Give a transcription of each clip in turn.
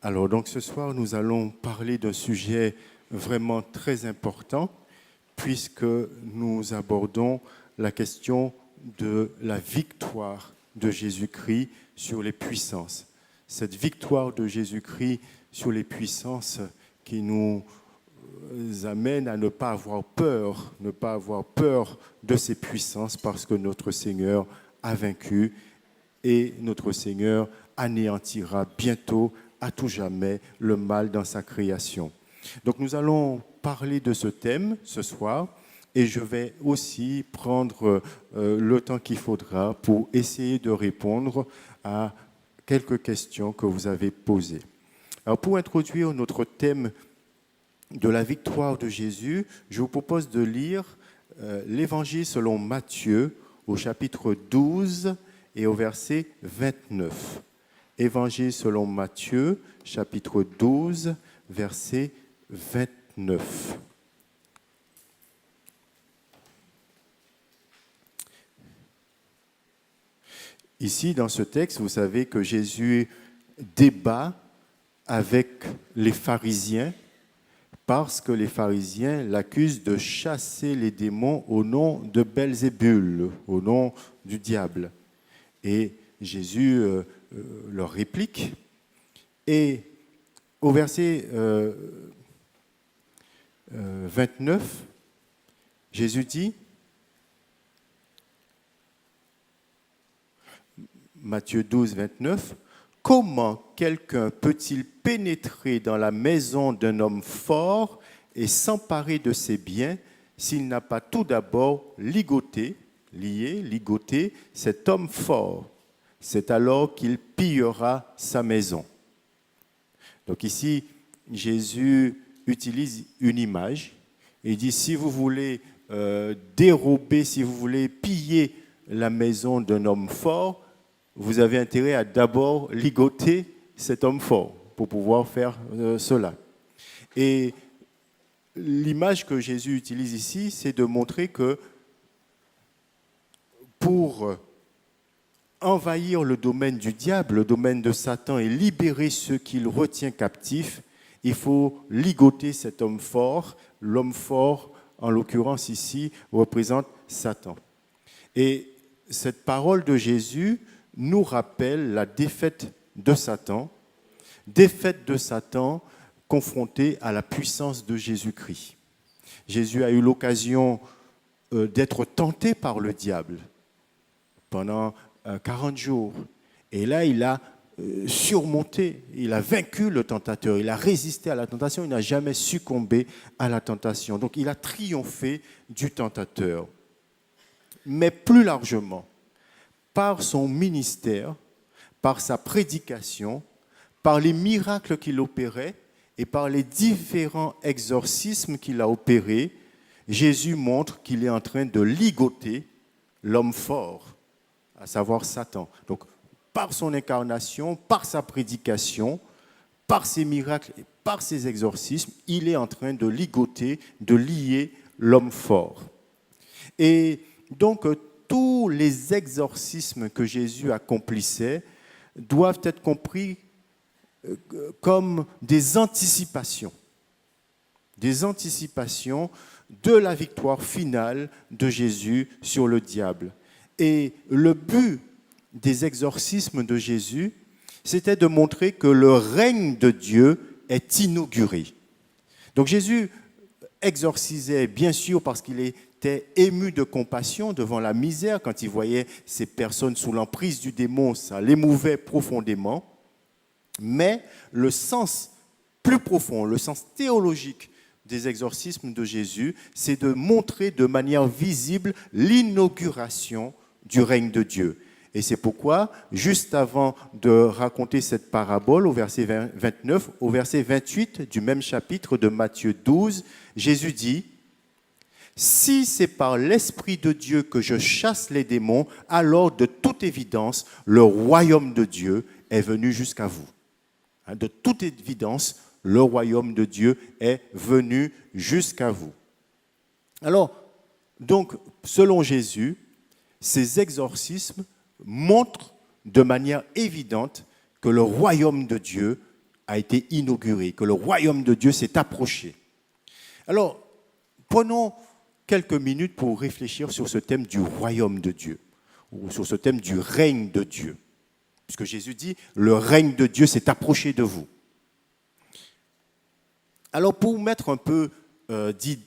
Alors, donc ce soir, nous allons parler d'un sujet vraiment très important, puisque nous abordons la question de la victoire de Jésus-Christ sur les puissances. Cette victoire de Jésus-Christ sur les puissances qui nous amène à ne pas avoir peur de ces puissances, parce que notre Seigneur a vaincu et notre Seigneur anéantira bientôt à tout jamais le mal dans sa création. Donc nous allons parler de ce thème ce soir et je vais aussi prendre le temps qu'il faudra pour essayer de répondre à quelques questions que vous avez posées. Alors pour introduire notre thème de la victoire de Jésus, je vous propose de lire l'Évangile selon Matthieu au chapitre 12 et au verset 29. Évangile selon Matthieu, chapitre 12, verset 29. Ici, dans ce texte, vous savez que Jésus débat avec les pharisiens parce que les pharisiens l'accusent de chasser les démons au nom de Belzébul, au nom du diable. Et Jésus leur réplique. Et au verset 29, Jésus dit, Matthieu 12, 29, « Comment quelqu'un peut-il pénétrer dans la maison d'un homme fort et s'emparer de ses biens s'il n'a pas tout d'abord ligoté cet homme fort? C'est alors qu'il pillera sa maison. » Donc ici, Jésus utilise une image. Il dit, si vous voulez dérober, si vous voulez piller la maison d'un homme fort, vous avez intérêt à d'abord ligoter cet homme fort pour pouvoir faire cela. Et l'image que Jésus utilise ici, c'est de montrer que pour envahir le domaine du diable, le domaine de Satan, et libérer ceux qu'il retient captifs, il faut ligoter cet homme fort. L'homme fort, en l'occurrence ici, représente Satan. Et cette parole de Jésus nous rappelle la défaite de Satan confrontée à la puissance de Jésus-Christ. Jésus a eu l'occasion d'être tenté par le diable pendant 40 jours. Et là, il a surmonté, il a vaincu le tentateur, il a résisté à la tentation, il n'a jamais succombé à la tentation. Donc, il a triomphé du tentateur. Mais plus largement, par son ministère, par sa prédication, par les miracles qu'il opérait et par les différents exorcismes qu'il a opérés, Jésus montre qu'il est en train de ligoter l'homme fort, à savoir Satan. Donc, par son incarnation, par sa prédication, par ses miracles et par ses exorcismes, il est en train de ligoter, de lier l'homme fort. Et donc, tous les exorcismes que Jésus accomplissait doivent être compris comme des anticipations de la victoire finale de Jésus sur le diable. Et le but des exorcismes de Jésus, c'était de montrer que le règne de Dieu est inauguré. Donc Jésus exorcisait, bien sûr, parce qu'il était ému de compassion devant la misère. Quand il voyait ces personnes sous l'emprise du démon, ça l'émouvait profondément. Mais le sens plus profond, le sens théologique des exorcismes de Jésus, c'est de montrer de manière visible l'inauguration du règne de Dieu. Et c'est pourquoi, juste avant de raconter cette parabole, au verset 29, au verset 28 du même chapitre de Matthieu 12, Jésus dit, « Si c'est par l'Esprit de Dieu que je chasse les démons, alors de toute évidence, le royaume de Dieu est venu jusqu'à vous. » De toute évidence, le royaume de Dieu est venu jusqu'à vous. Alors, donc, selon Jésus, ces exorcismes montrent de manière évidente que le royaume de Dieu a été inauguré, que le royaume de Dieu s'est approché. Alors, prenons quelques minutes pour réfléchir sur ce thème du royaume de Dieu, ou sur ce thème du règne de Dieu. Puisque Jésus dit, le règne de Dieu s'est approché de vous. Alors, pour mettre un peu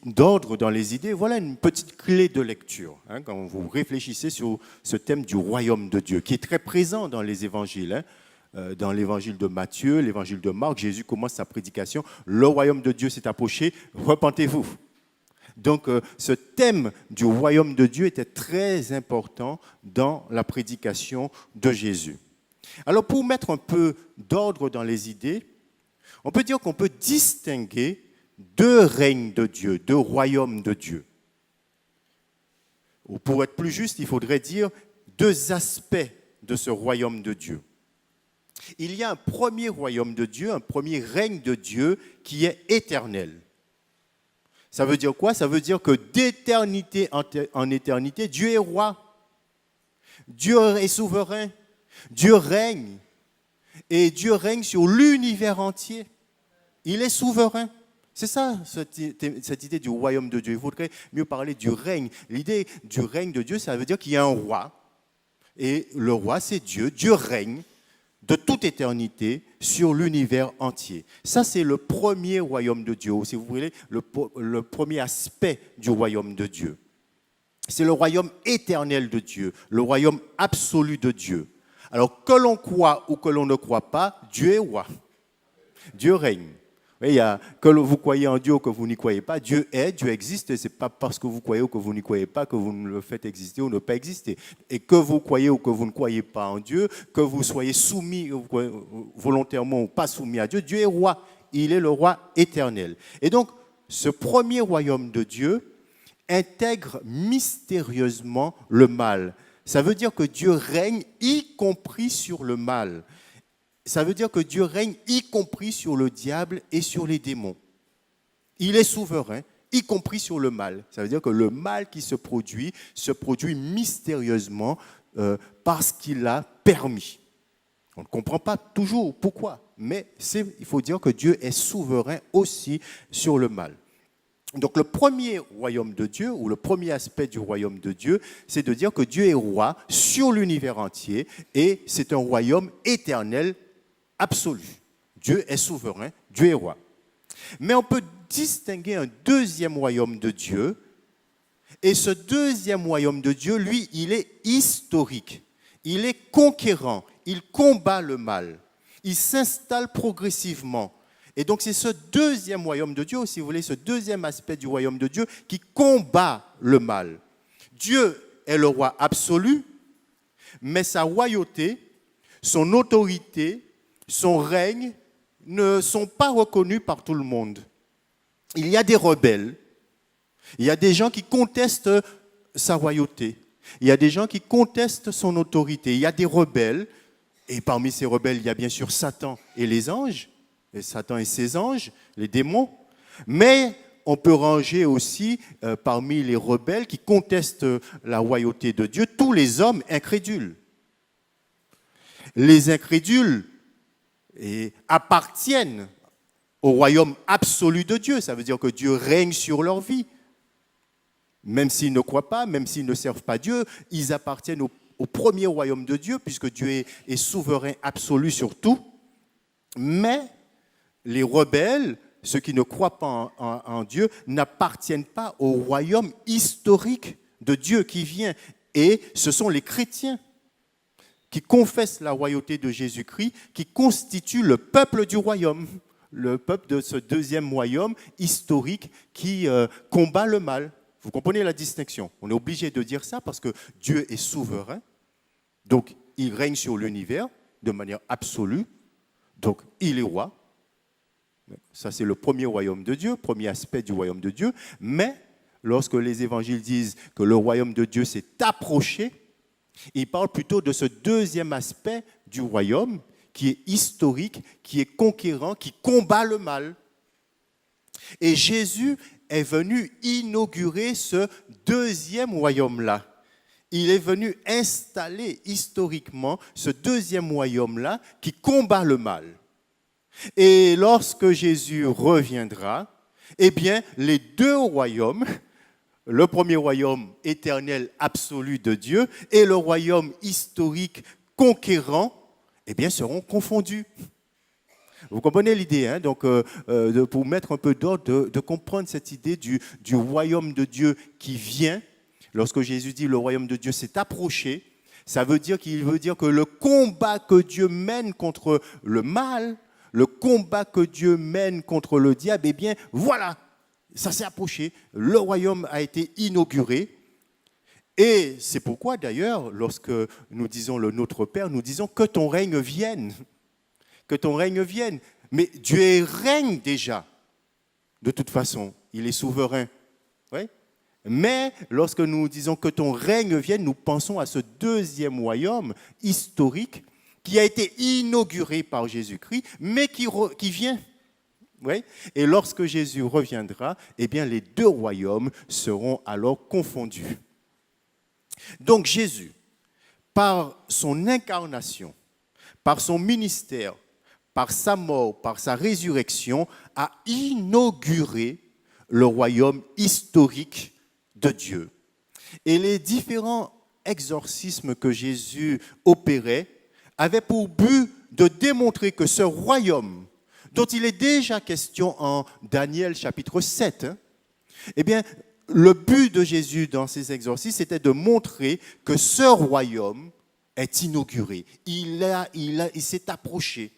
d'ordre dans les idées, voilà une petite clé de lecture, quand vous réfléchissez sur ce thème du royaume de Dieu, qui est très présent dans les évangiles. Dans l'évangile de Matthieu, l'évangile de Marc, Jésus commence sa prédication, le royaume de Dieu s'est approché, repentez-vous. Donc, ce thème du royaume de Dieu était très important dans la prédication de Jésus. Alors, pour mettre un peu d'ordre dans les idées, on peut dire qu'on peut distinguer deux règnes de Dieu, deux royaumes de Dieu. Ou pour être plus juste, il faudrait dire deux aspects de ce royaume de Dieu. Il y a un premier royaume de Dieu, un premier règne de Dieu qui est éternel. Ça veut dire quoi? Ça veut dire que d'éternité en éternité, Dieu est roi. Dieu est souverain. Dieu règne. Et Dieu règne sur l'univers entier. Il est souverain. C'est ça, cette idée du royaume de Dieu. Il faudrait mieux parler du règne. L'idée du règne de Dieu, ça veut dire qu'il y a un roi. Et le roi, c'est Dieu. Dieu règne de toute éternité sur l'univers entier. Ça, c'est le premier royaume de Dieu, ou si vous voulez, le premier aspect du royaume de Dieu. C'est le royaume éternel de Dieu, le royaume absolu de Dieu. Alors, que l'on croit ou que l'on ne croit pas, Dieu est roi. Dieu règne. Que vous croyez en Dieu ou que vous n'y croyez pas, Dieu est, Dieu existe. Ce n'est pas parce que vous croyez ou que vous n'y croyez pas que vous ne le faites exister ou ne pas exister. Et que vous croyez ou que vous ne croyez pas en Dieu, que vous soyez soumis volontairement ou pas soumis à Dieu, Dieu est roi. Il est le roi éternel. Et donc, ce premier royaume de Dieu intègre mystérieusement le mal. Ça veut dire que Dieu règne y compris sur le mal. Ça veut dire que Dieu règne y compris sur le diable et sur les démons. Il est souverain, y compris sur le mal. Ça veut dire que le mal qui se produit mystérieusement parce qu'il a permis. On ne comprend pas toujours pourquoi, mais il faut dire que Dieu est souverain aussi sur le mal. Donc le premier royaume de Dieu, ou le premier aspect du royaume de Dieu, c'est de dire que Dieu est roi sur l'univers entier et c'est un royaume éternel absolu. Dieu est souverain, Dieu est roi. Mais on peut distinguer un deuxième royaume de Dieu, et ce deuxième royaume de Dieu, lui, il est historique, il est conquérant, il combat le mal, il s'installe progressivement. Et donc c'est ce deuxième royaume de Dieu, ou si vous voulez, ce deuxième aspect du royaume de Dieu qui combat le mal. Dieu est le roi absolu, mais sa royauté, son autorité, son règne ne sont pas reconnus par tout le monde. Il y a des rebelles, il y a des gens qui contestent sa royauté, il y a des gens qui contestent son autorité, il y a des rebelles, et parmi ces rebelles, il y a bien sûr Satan et les anges, et Satan et ses anges, les démons, mais on peut ranger aussi parmi les rebelles qui contestent la royauté de Dieu tous les hommes incrédules. Les incrédules appartiennent au royaume absolu de Dieu. Ça veut dire que Dieu règne sur leur vie. Même s'ils ne croient pas, même s'ils ne servent pas Dieu, ils appartiennent au premier royaume de Dieu, puisque Dieu est souverain absolu sur tout. Mais les rebelles, ceux qui ne croient pas en Dieu, n'appartiennent pas au royaume historique de Dieu qui vient. Et ce sont les chrétiens qui confessent la royauté de Jésus-Christ, qui constituent le peuple du royaume, le peuple de ce deuxième royaume historique qui combat le mal. Vous comprenez la distinction? On est obligé de dire ça parce que Dieu est souverain, donc il règne sur l'univers de manière absolue, donc il est roi. Ça, c'est le premier royaume de Dieu, premier aspect du royaume de Dieu. Mais lorsque les évangiles disent que le royaume de Dieu s'est approché, il parle plutôt de ce deuxième aspect du royaume qui est historique, qui est conquérant, qui combat le mal. Et Jésus est venu inaugurer ce deuxième royaume-là. Il est venu installer historiquement ce deuxième royaume-là qui combat le mal. Et lorsque Jésus reviendra, eh bien, les deux royaumes, le premier royaume éternel absolu de Dieu et le royaume historique conquérant, eh bien, seront confondus. Vous comprenez l'idée, hein? Donc, pour mettre un peu d'ordre, de comprendre cette idée du royaume de Dieu qui vient. Lorsque Jésus dit le royaume de Dieu s'est approché, ça veut dire qu'il veut dire que le combat que Dieu mène contre le mal, le combat que Dieu mène contre le diable, eh bien, voilà, ça s'est approché. Le royaume a été inauguré. Et c'est pourquoi, d'ailleurs, lorsque nous disons le Notre Père, nous disons que ton règne vienne. Que ton règne vienne. Mais Dieu règne déjà. De toute façon, il est souverain. Oui. Mais lorsque nous disons que ton règne vienne, nous pensons à ce deuxième royaume historique qui a été inauguré par Jésus-Christ, mais qui vient. Oui. Et lorsque Jésus reviendra, eh bien, les deux royaumes seront alors confondus. Donc Jésus, par son incarnation, par son ministère, par sa mort, par sa résurrection, a inauguré le royaume historique de Dieu. Et les différents exorcismes que Jésus opérait avaient pour but de démontrer que ce royaume, dont il est déjà question en Daniel chapitre 7, eh bien, le but de Jésus dans ces exorcismes, c'était de montrer que ce royaume est inauguré. Il s'est approché.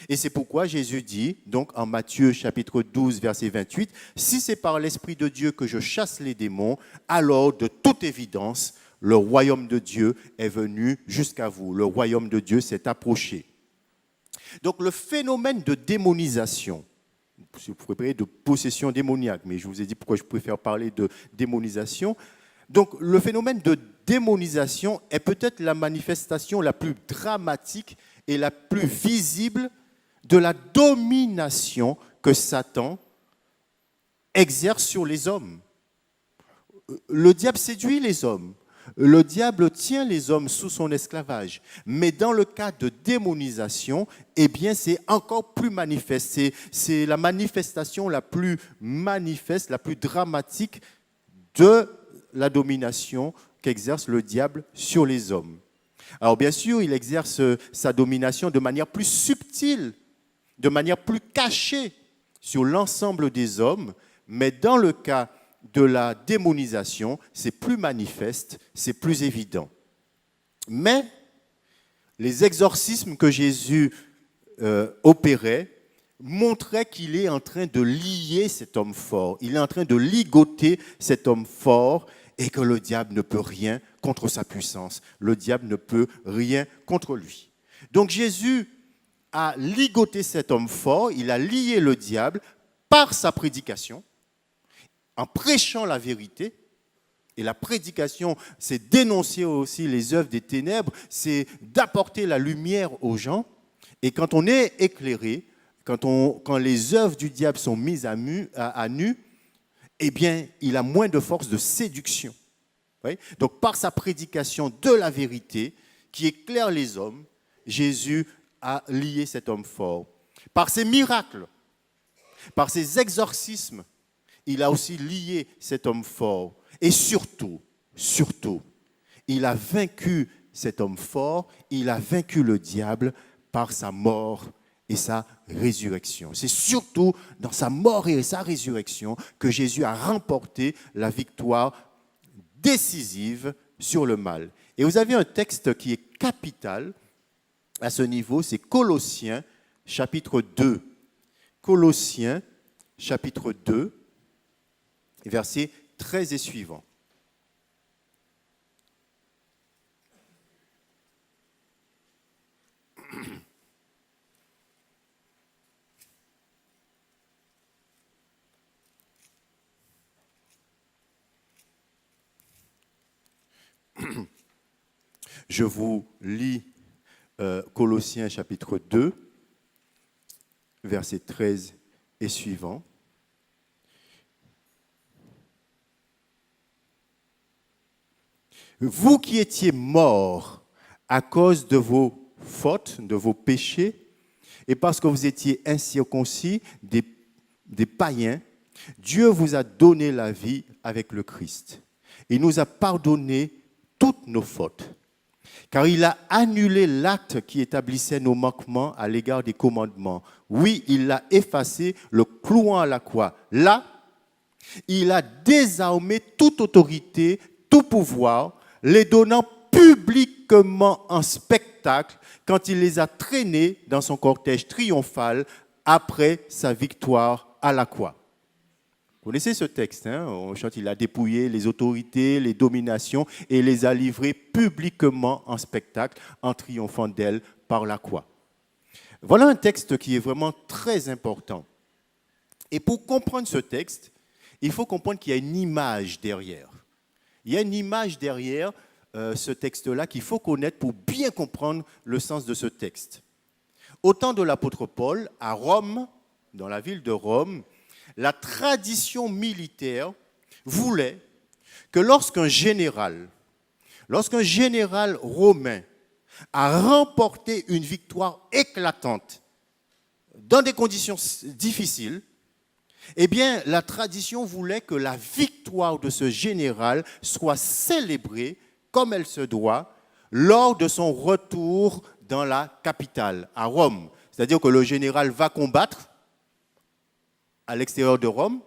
Et c'est pourquoi Jésus dit, donc en Matthieu chapitre 12, verset 28, « Si c'est par l'Esprit de Dieu que je chasse les démons, alors de toute évidence, le royaume de Dieu est venu jusqu'à vous. Le royaume de Dieu s'est approché. » Donc le phénomène de démonisation, je pourrais parler de possession démoniaque, mais je vous ai dit pourquoi je préfère parler de démonisation. Donc le phénomène de démonisation est peut-être la manifestation la plus dramatique et la plus visible de la domination que Satan exerce sur les hommes. Le diable séduit les hommes. Le diable tient les hommes sous son esclavage. Mais dans le cas de démonisation, eh bien, c'est encore plus manifeste. C'est la manifestation la plus manifeste, la plus dramatique de la domination qu'exerce le diable sur les hommes. Alors bien sûr, il exerce sa domination de manière plus subtile, de manière plus cachée sur l'ensemble des hommes, mais dans le cas de la démonisation, c'est plus manifeste, c'est plus évident. Mais les exorcismes que Jésus opérait montraient qu'il est en train de lier cet homme fort, il est en train de ligoter cet homme fort et que le diable ne peut rien contre sa puissance, le diable ne peut rien contre lui. Donc Jésus a ligoté cet homme fort, il a lié le diable par sa prédication, en prêchant la vérité. Et la prédication, c'est dénoncer aussi les œuvres des ténèbres, c'est d'apporter la lumière aux gens. Et quand on est éclairé, quand les œuvres du diable sont mises à nu, eh bien, il a moins de force de séduction. Oui. Donc, par sa prédication de la vérité, qui éclaire les hommes, Jésus a lié cet homme fort. Par ses miracles, par ses exorcismes, il a aussi lié cet homme fort. Et surtout, il a vaincu cet homme fort, il a vaincu le diable par sa mort et sa résurrection. C'est surtout dans sa mort et sa résurrection que Jésus a remporté la victoire décisive sur le mal. Et vous avez un texte qui est capital à ce niveau, c'est Colossiens chapitre 2. Colossiens chapitre 2, versets 13 et suivants. Je vous lis Colossiens chapitre 2, versets 13 et suivants. Vous qui étiez morts à cause de vos fautes, de vos péchés et parce que vous étiez incirconcis, des païens, Dieu vous a donné la vie avec le Christ. Il nous a pardonné toutes nos fautes, car il a annulé l'acte qui établissait nos manquements à l'égard des commandements. Oui, il l'a effacé, le clouant à la croix. Là, il a désarmé toute autorité, tout pouvoir, les donnant publiquement en spectacle quand il les a traînés dans son cortège triomphal après sa victoire à la croix. Vous connaissez ce texte, hein? On chante, il a dépouillé les autorités, les dominations et les a livrés publiquement en spectacle en triomphant d'elles par la croix. Voilà un texte qui est vraiment très important. Et pour comprendre ce texte, il faut comprendre qu'il y a une image derrière. Il y a une image derrière ce texte-là qu'il faut connaître pour bien comprendre le sens de ce texte. Au temps de l'apôtre Paul, à Rome, dans la ville de Rome, la tradition militaire voulait que lorsqu'un général romain a remporté une victoire éclatante dans des conditions difficiles, eh bien, la tradition voulait que la victoire de ce général soit célébrée comme elle se doit lors de son retour dans la capitale, à Rome. C'est-à-dire que le général va combattre à l'extérieur de Rome.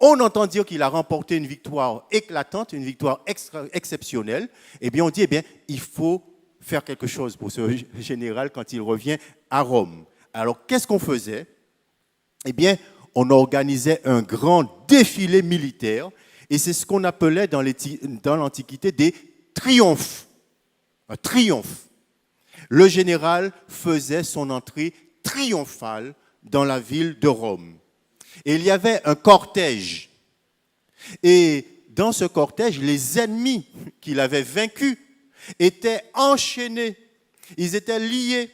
On entend dire qu'il a remporté une victoire éclatante, une victoire exceptionnelle. Eh bien, on dit, il faut faire quelque chose pour ce général quand il revient à Rome. Alors, qu'est-ce qu'on faisait? Eh bien, on organisait un grand défilé militaire, et c'est ce qu'on appelait dans l'Antiquité des triomphes. Un triomphe. Le général faisait son entrée triomphale dans la ville de Rome. Et il y avait un cortège. Et dans ce cortège, les ennemis qu'il avait vaincus étaient enchaînés. Ils étaient liés.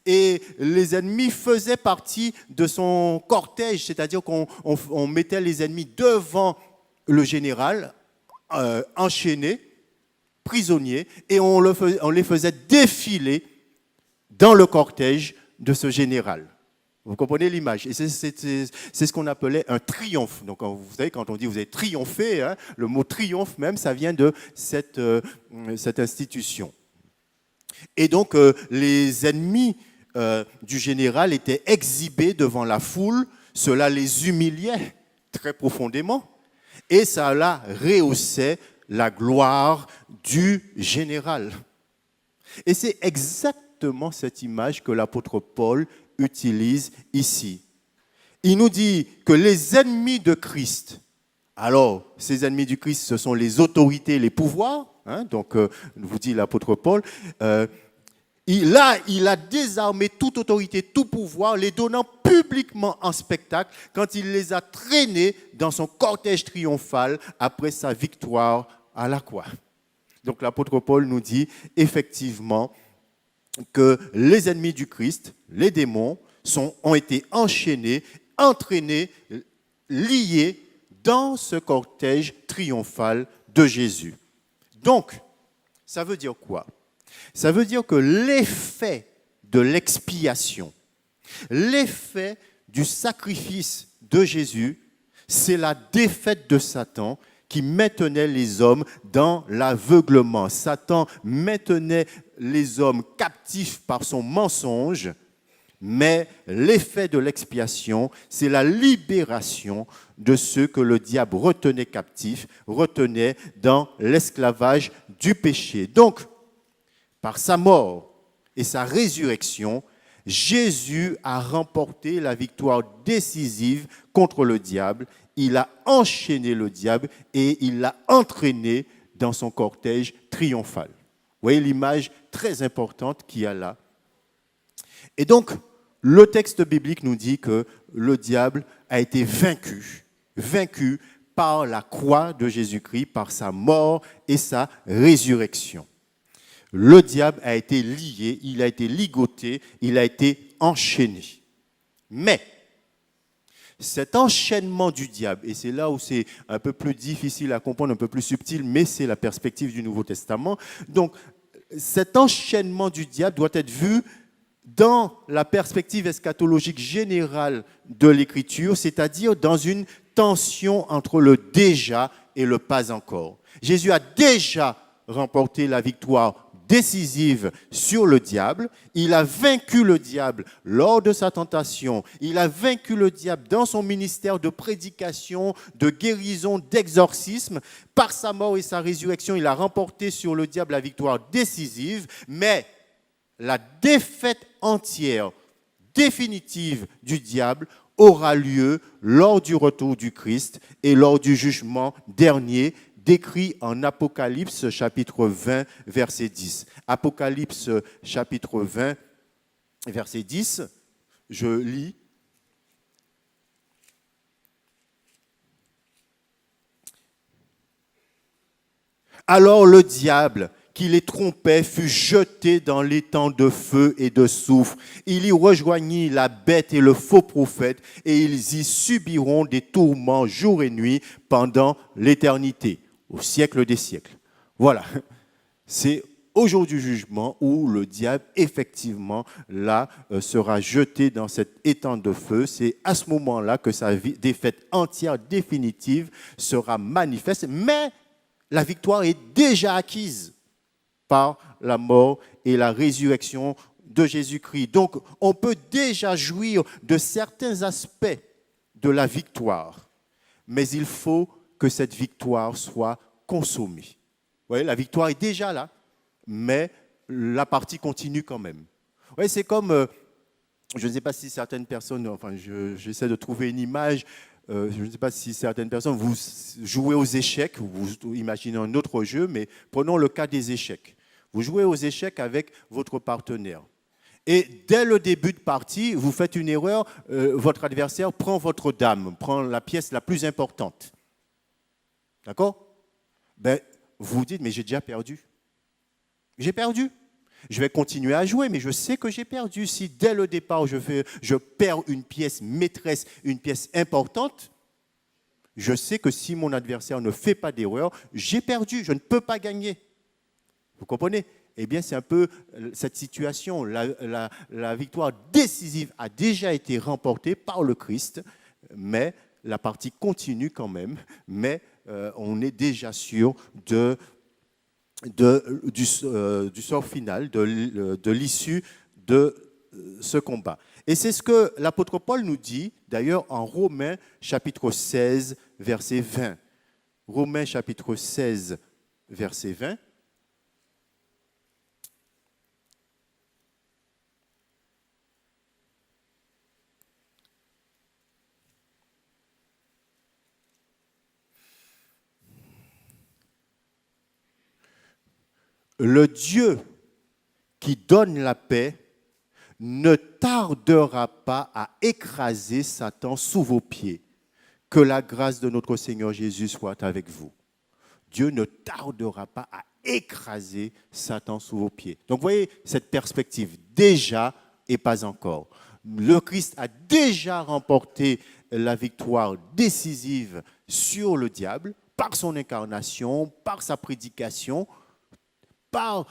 Et les ennemis faisaient partie de son cortège, c'est-à-dire qu'on mettait les ennemis devant le général, enchaînés, prisonniers, et on les faisait défiler dans le cortège de ce général. Vous comprenez l'image? Et c'est ce qu'on appelait un triomphe. Donc, vous savez, quand on dit vous avez triomphé, hein, le mot triomphe même, ça vient de cette institution. Et donc, les ennemis du général étaient exhibés devant la foule. Cela les humiliait très profondément. Et cela rehaussait la gloire du général. Et c'est exactement cette image que l'apôtre Paul utilise ici. Il nous dit que les ennemis de Christ, alors ces ennemis du Christ, ce sont les autorités, les pouvoirs, hein, donc vous dit l'apôtre Paul, il a désarmé toute autorité, tout pouvoir, les donnant publiquement en spectacle quand il les a traînés dans son cortège triomphal après sa victoire à la croix. Donc l'apôtre Paul nous dit effectivement que les ennemis du Christ, les démons, ont été enchaînés, entraînés, liés dans ce cortège triomphal de Jésus. Donc, ça veut dire quoi? Ça veut dire que l'effet de l'expiation, l'effet du sacrifice de Jésus, c'est la défaite de Satan qui maintenait les hommes dans l'aveuglement. Satan maintenait les hommes captifs par son mensonge, mais l'effet de l'expiation, c'est la libération de ceux que le diable retenait captifs, retenait dans l'esclavage du péché. Donc, par sa mort et sa résurrection, Jésus a remporté la victoire décisive contre le diable. Il a enchaîné le diable et il l'a entraîné dans son cortège triomphal. Vous voyez l'image très importante qu'il y a là. Et donc, le texte biblique nous dit que le diable a été vaincu par la croix de Jésus-Christ, par sa mort et sa résurrection. Le diable a été lié, il a été ligoté, il a été enchaîné. Mais cet enchaînement du diable, et c'est là où c'est un peu plus difficile à comprendre, un peu plus subtil, mais c'est la perspective du Nouveau Testament. Donc, cet enchaînement du diable doit être vu dans la perspective eschatologique générale de l'Écriture, c'est-à-dire dans une tension entre le déjà et le pas encore. Jésus a déjà remporté la victoire décisive sur le diable. Il a vaincu le diable lors de sa tentation. Il a vaincu le diable dans son ministère de prédication, de guérison, d'exorcisme. Par sa mort et sa résurrection, il a remporté sur le diable la victoire décisive. Mais la défaite entière, définitive du diable aura lieu lors du retour du Christ et lors du jugement dernier, décrit en Apocalypse chapitre 20, verset 10. Apocalypse chapitre 20, verset 10, je lis. Alors le diable, qui les trompait, fut jeté dans l'étang de feu et de soufre. Il y rejoignit la bête et le faux prophète, et ils y subiront des tourments jour et nuit pendant l'éternité, au siècle des siècles. Voilà, c'est au jour du jugement où le diable, effectivement, là, sera jeté dans cet étang de feu. C'est à ce moment-là que sa défaite entière, définitive, sera manifeste, mais la victoire est déjà acquise par la mort et la résurrection de Jésus-Christ. Donc, on peut déjà jouir de certains aspects de la victoire, mais il faut que cette victoire soit consommée. Vous voyez, la victoire est déjà là, mais la partie continue quand même. Vous voyez, c'est comme, je ne sais pas si certaines personnes, enfin, j'essaie de trouver une image, je ne sais pas si certaines personnes, vous jouez aux échecs, vous imaginez un autre jeu, mais prenons le cas des échecs. Vous jouez aux échecs avec votre partenaire. Et dès le début de partie, vous faites une erreur, votre adversaire prend votre dame, prend la pièce la plus importante. D'accord? Ben, vous vous dites, mais j'ai déjà perdu. J'ai perdu. Je vais continuer à jouer, mais je sais que j'ai perdu. Si dès le départ, je perds une pièce maîtresse, une pièce importante, je sais que si mon adversaire ne fait pas d'erreur, j'ai perdu, je ne peux pas gagner. Vous comprenez? Eh bien, c'est un peu cette situation. La victoire décisive a déjà été remportée par le Christ, mais la partie continue quand même. Mais on est déjà sûr du sort final, de l'issue de ce combat. Et c'est ce que l'apôtre Paul nous dit, d'ailleurs, en Romains chapitre 16, verset 20. Romains chapitre 16, verset 20. Le Dieu qui donne la paix ne tardera pas à écraser Satan sous vos pieds. Que la grâce de notre Seigneur Jésus soit avec vous. Dieu ne tardera pas à écraser Satan sous vos pieds. Donc, vous voyez cette perspective, déjà et pas encore. Le Christ a déjà remporté la victoire décisive sur le diable par son incarnation, par sa prédication, par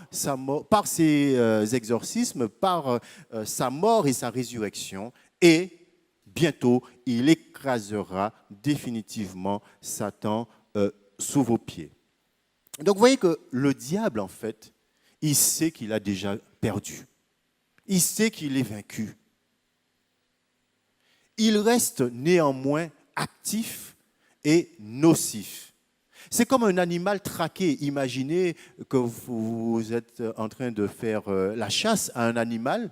ses exorcismes, par sa mort et sa résurrection. Et bientôt, il écrasera définitivement Satan sous vos pieds. Donc vous voyez que le diable, en fait, il sait qu'il a déjà perdu. Il sait qu'il est vaincu. Il reste néanmoins actif et nocif. C'est comme un animal traqué. Imaginez que vous êtes en train de faire la chasse à un animal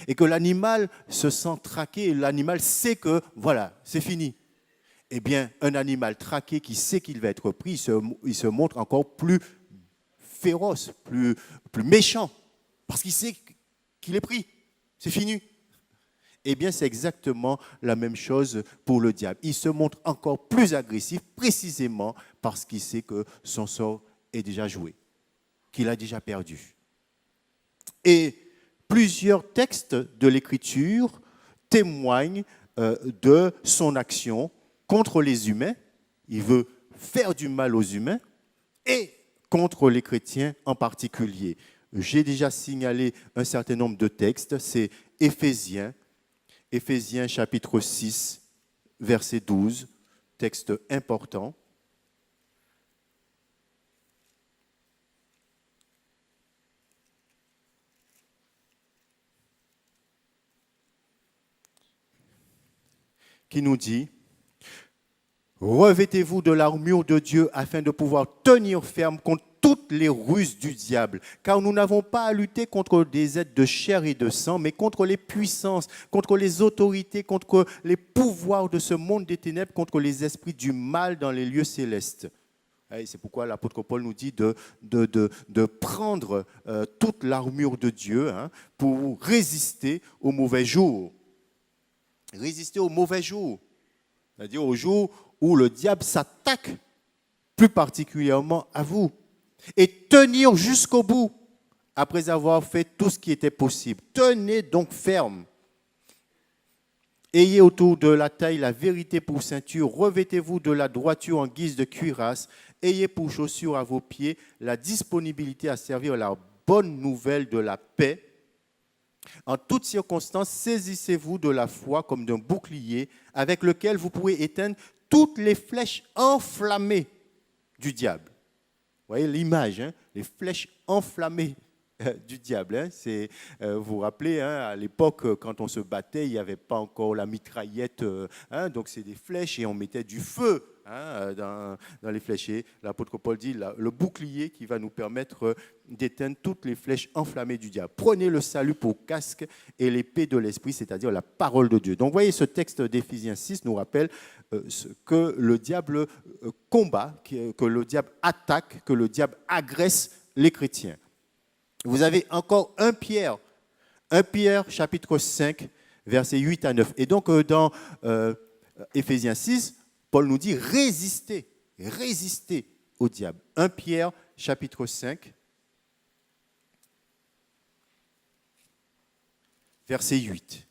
et que l'animal se sent traqué et l'animal sait que, voilà, c'est fini. Eh bien, un animal traqué qui sait qu'il va être pris, il se montre encore plus féroce, plus méchant, parce qu'il sait qu'il est pris. C'est fini. Eh bien, c'est exactement la même chose pour le diable. Il se montre encore plus agressif, précisément parce qu'il sait que son sort est déjà joué, qu'il a déjà perdu. Et plusieurs textes de l'Écriture témoignent de son action contre les humains. Il veut faire du mal aux humains et contre les chrétiens en particulier. j'ai déjà signalé un certain nombre de textes. C'est Éphésiens chapitre 6, verset 12, texte important. Qui nous dit: revêtez-vous de l'armure de Dieu afin de pouvoir tenir ferme contre toutes les ruses du diable, car nous n'avons pas à lutter contre des êtres de chair et de sang, mais contre les puissances, contre les autorités, contre les pouvoirs de ce monde des ténèbres, contre les esprits du mal dans les lieux célestes. Et c'est pourquoi l'apôtre Paul nous dit de prendre toute l'armure de Dieu, pour résister aux mauvais jours. Résister aux mauvais jours, c'est-à-dire aux jours où le diable s'attaque plus particulièrement à vous, et tenir jusqu'au bout après avoir fait tout ce qui était possible. Tenez donc ferme. Ayez autour de la taille la vérité pour ceinture, revêtez-vous de la droiture en guise de cuirasse, ayez pour chaussure à vos pieds la disponibilité à servir la bonne nouvelle de la paix. En toutes circonstances, saisissez-vous de la foi comme d'un bouclier avec lequel vous pourrez éteindre toutes les flèches enflammées du diable. Vous voyez l'image, les flèches enflammées du diable. Vous vous rappelez, à l'époque, quand on se battait, il n'y avait pas encore la mitraillette. Donc c'est des flèches et on mettait du feu dans les flèches. Et l'apôtre Paul dit le bouclier qui va nous permettre d'éteindre toutes les flèches enflammées du diable. Prenez le salut pour casque et l'épée de l'esprit, c'est-à-dire la parole de Dieu. Donc vous voyez, ce texte d'Éphésiens 6 nous rappelle que le diable combat, que le diable attaque, que le diable agresse les chrétiens. Vous avez encore 1 Pierre chapitre 5, versets 8 à 9. Et donc dans Éphésiens 6, Paul nous dit résistez au diable. 1 Pierre chapitre 5, verset 8.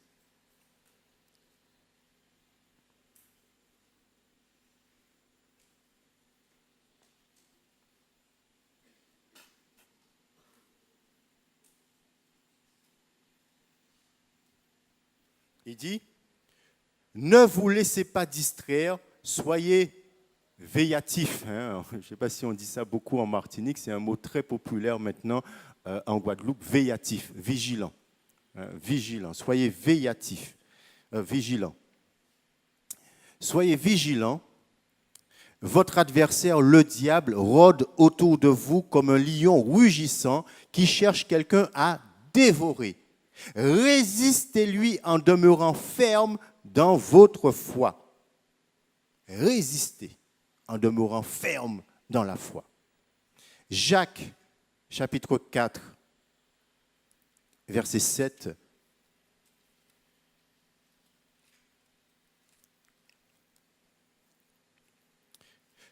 Il dit: ne vous laissez pas distraire, soyez véillatifs. Je ne sais pas si on dit ça beaucoup en Martinique, c'est un mot très populaire maintenant en Guadeloupe, véillatif, vigilant. Vigilant, soyez véillatifs, vigilants. Soyez vigilants. Votre adversaire, le diable, rôde autour de vous comme un lion rugissant qui cherche quelqu'un à dévorer. Résistez-lui en demeurant ferme dans votre foi. Résistez en demeurant ferme dans la foi. Jacques, chapitre 4, verset 7.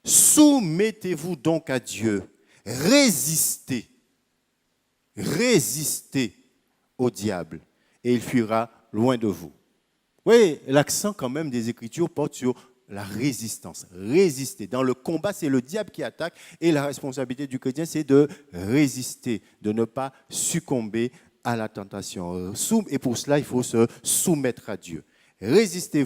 Soumettez-vous donc à Dieu. Résistez au diable et il fuira loin de vous. Oui, l'accent quand même des Écritures porte sur la résistance. Résister. Dans le combat, c'est le diable qui attaque et la responsabilité du chrétien, c'est de résister, de ne pas succomber à la tentation. Et pour cela, il faut se soumettre à Dieu. Résistez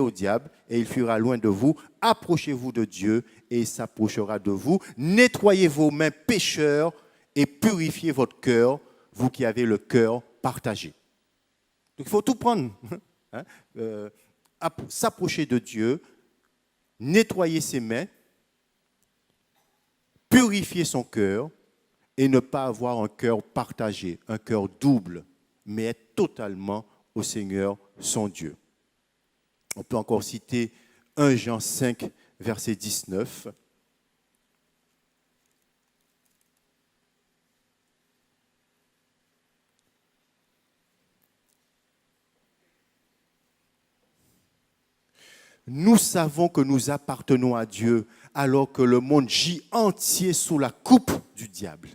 au diable et il fuira loin de vous. Approchez-vous de Dieu et il s'approchera de vous. Nettoyez vos mains pécheurs et purifiez votre cœur, vous qui avez le cœur partagé. Donc il faut tout prendre. S'approcher de Dieu, nettoyer ses mains, purifier son cœur et ne pas avoir un cœur partagé, un cœur double, mais être totalement au Seigneur, son Dieu. On peut encore citer 1 Jean 5, verset 19. Nous savons que nous appartenons à Dieu alors que le monde gît entier sous la coupe du diable.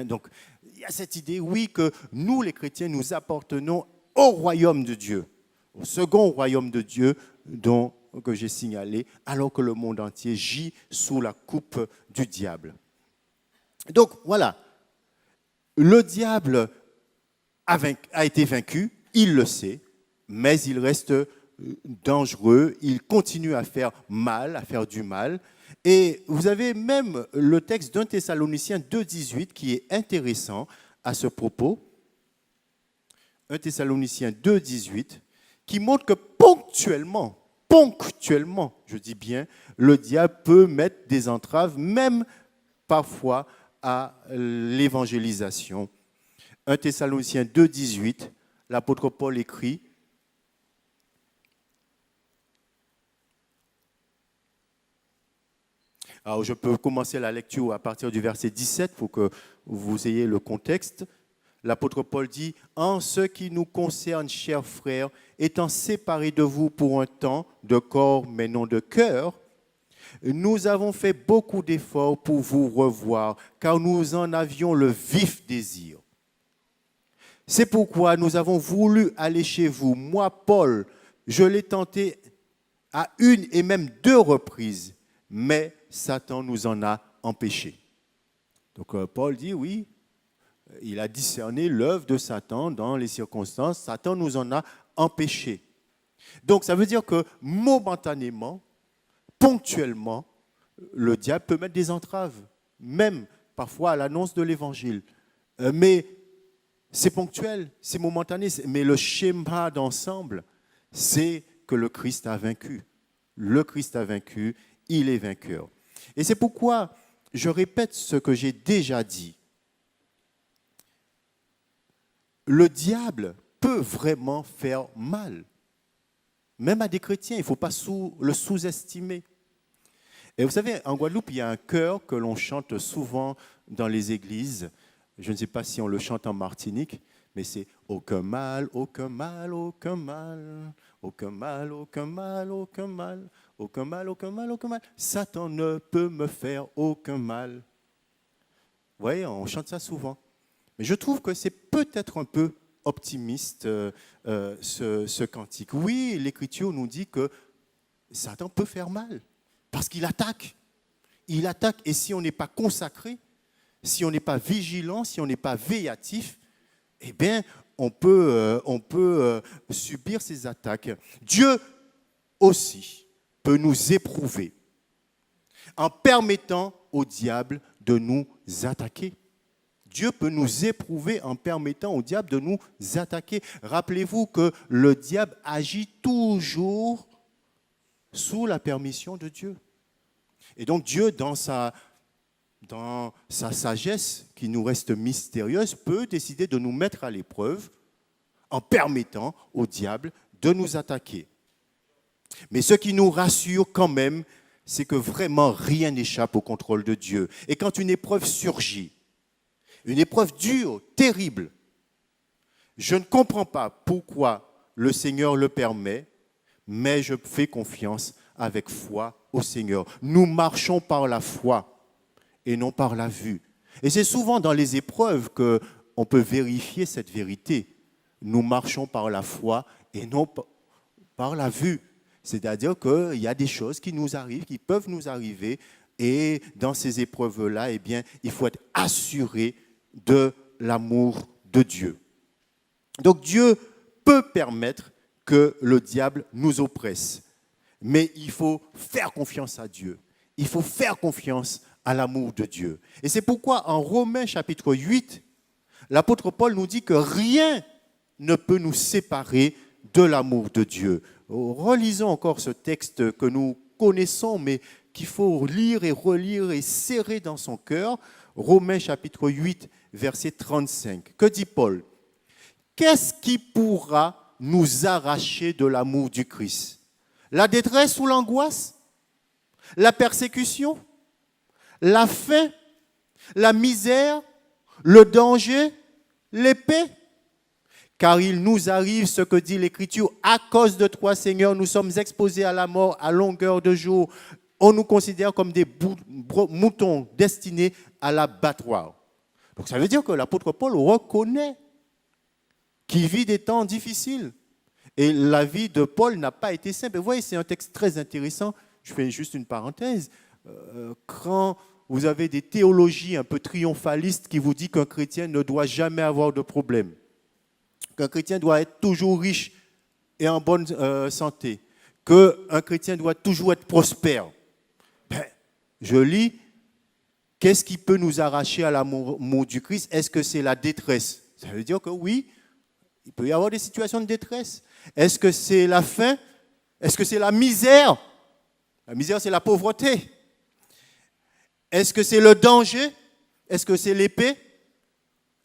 Donc, il y a cette idée, oui, que nous, les chrétiens, nous appartenons au royaume de Dieu, au second royaume de Dieu que j'ai signalé, alors que le monde entier gît sous la coupe du diable. Donc, voilà. le diable a été vaincu, il le sait, mais il reste dangereux, il continue à faire mal, à faire du mal. Et vous avez même le texte d'un Thessaloniciens 2,18 qui est intéressant à ce propos. 1 Thessaloniciens 2,18 qui montre que ponctuellement, je dis bien, le diable peut mettre des entraves, même parfois à l'évangélisation. 1 Thessaloniciens 2,18, l'apôtre Paul écrit: alors je peux commencer la lecture à partir du verset 17 pour que vous ayez le contexte. L'apôtre Paul dit: en ce qui nous concerne, chers frères, étant séparés de vous pour un temps, de corps mais non de cœur, nous avons fait beaucoup d'efforts pour vous revoir, car nous en avions le vif désir. C'est pourquoi nous avons voulu aller chez vous. Moi, Paul, je l'ai tenté à une et même 2 reprises, mais Satan nous en a empêchés. Donc Paul dit oui, il a discerné l'œuvre de Satan dans les circonstances. Satan nous en a empêchés. Donc ça veut dire que momentanément, ponctuellement, le diable peut mettre des entraves, même parfois à l'annonce de l'évangile. Mais c'est ponctuel, c'est momentané. Mais le schéma d'ensemble, c'est que le Christ a vaincu. Le Christ a vaincu, il est vainqueur. Et c'est pourquoi je répète ce que j'ai déjà dit. Le diable peut vraiment faire mal. Même à des chrétiens, il ne faut pas le sous-estimer. Et vous savez, en Guadeloupe, il y a un chœur que l'on chante souvent dans les églises. Je ne sais pas si on le chante en Martinique, mais c'est « Aucun mal, aucun mal, aucun mal, aucun mal, aucun mal, aucun mal, aucun mal, aucun mal, aucun mal. Satan ne peut me faire aucun mal. » Vous voyez, on chante ça souvent. Mais je trouve que c'est peut-être un peu optimiste ce cantique. Oui, l'Écriture nous dit que Satan peut faire mal parce qu'il attaque. Il attaque et si on n'est pas consacré, si on n'est pas vigilant, si on n'est pas véatif, eh bien, on peut subir ces attaques. Dieu aussi peut nous éprouver en permettant au diable de nous attaquer. Dieu peut nous éprouver en permettant au diable de nous attaquer. Rappelez-vous que le diable agit toujours sous la permission de Dieu. Et donc Dieu, dans sa sagesse qui nous reste mystérieuse, peut décider de nous mettre à l'épreuve en permettant au diable de nous attaquer. Mais ce qui nous rassure quand même, c'est que vraiment rien n'échappe au contrôle de Dieu. Et quand une épreuve surgit, une épreuve dure, terrible, je ne comprends pas pourquoi le Seigneur le permet, mais je fais confiance avec foi au Seigneur. Nous marchons par la foi et non par la vue. Et c'est souvent dans les épreuves qu'on peut vérifier cette vérité. Nous marchons par la foi et non par la vue. C'est-à-dire qu'il y a des choses qui nous arrivent, qui peuvent nous arriver, et dans ces épreuves-là, eh bien, il faut être assuré de l'amour de Dieu. Donc Dieu peut permettre que le diable nous oppresse, mais il faut faire confiance à Dieu. Il faut faire confiance à l'amour de Dieu. Et c'est pourquoi en Romains chapitre 8, l'apôtre Paul nous dit que rien ne peut nous séparer de l'amour de Dieu. Relisons encore ce texte que nous connaissons, mais qu'il faut lire et relire et serrer dans son cœur. Romains chapitre 8, verset 35. Que dit Paul ? Qu'est-ce qui pourra nous arracher de l'amour du Christ ? La détresse ou l'angoisse ? La persécution ? La faim ? La misère ? Le danger ? L'épée ? Car il nous arrive ce que dit l'Écriture, à cause de toi, Seigneur, nous sommes exposés à la mort à longueur de jour. On nous considère comme des moutons destinés à l'abattoir. Donc ça veut dire que l'apôtre Paul reconnaît qu'il vit des temps difficiles. Et la vie de Paul n'a pas été simple. Et vous voyez, c'est un texte très intéressant. Je fais juste une parenthèse. Quand vous avez des théologies un peu triomphalistes qui vous disent qu'un chrétien ne doit jamais avoir de problème, qu'un chrétien doit être toujours riche et en bonne santé, qu'un chrétien doit toujours être prospère. Ben, je lis, qu'est-ce qui peut nous arracher à l'amour du Christ? Est-ce que c'est la détresse? Ça veut dire que oui, il peut y avoir des situations de détresse. Est-ce que c'est la faim? Est-ce que c'est la misère? La misère, c'est la pauvreté. Est-ce que c'est le danger? Est-ce que c'est l'épée?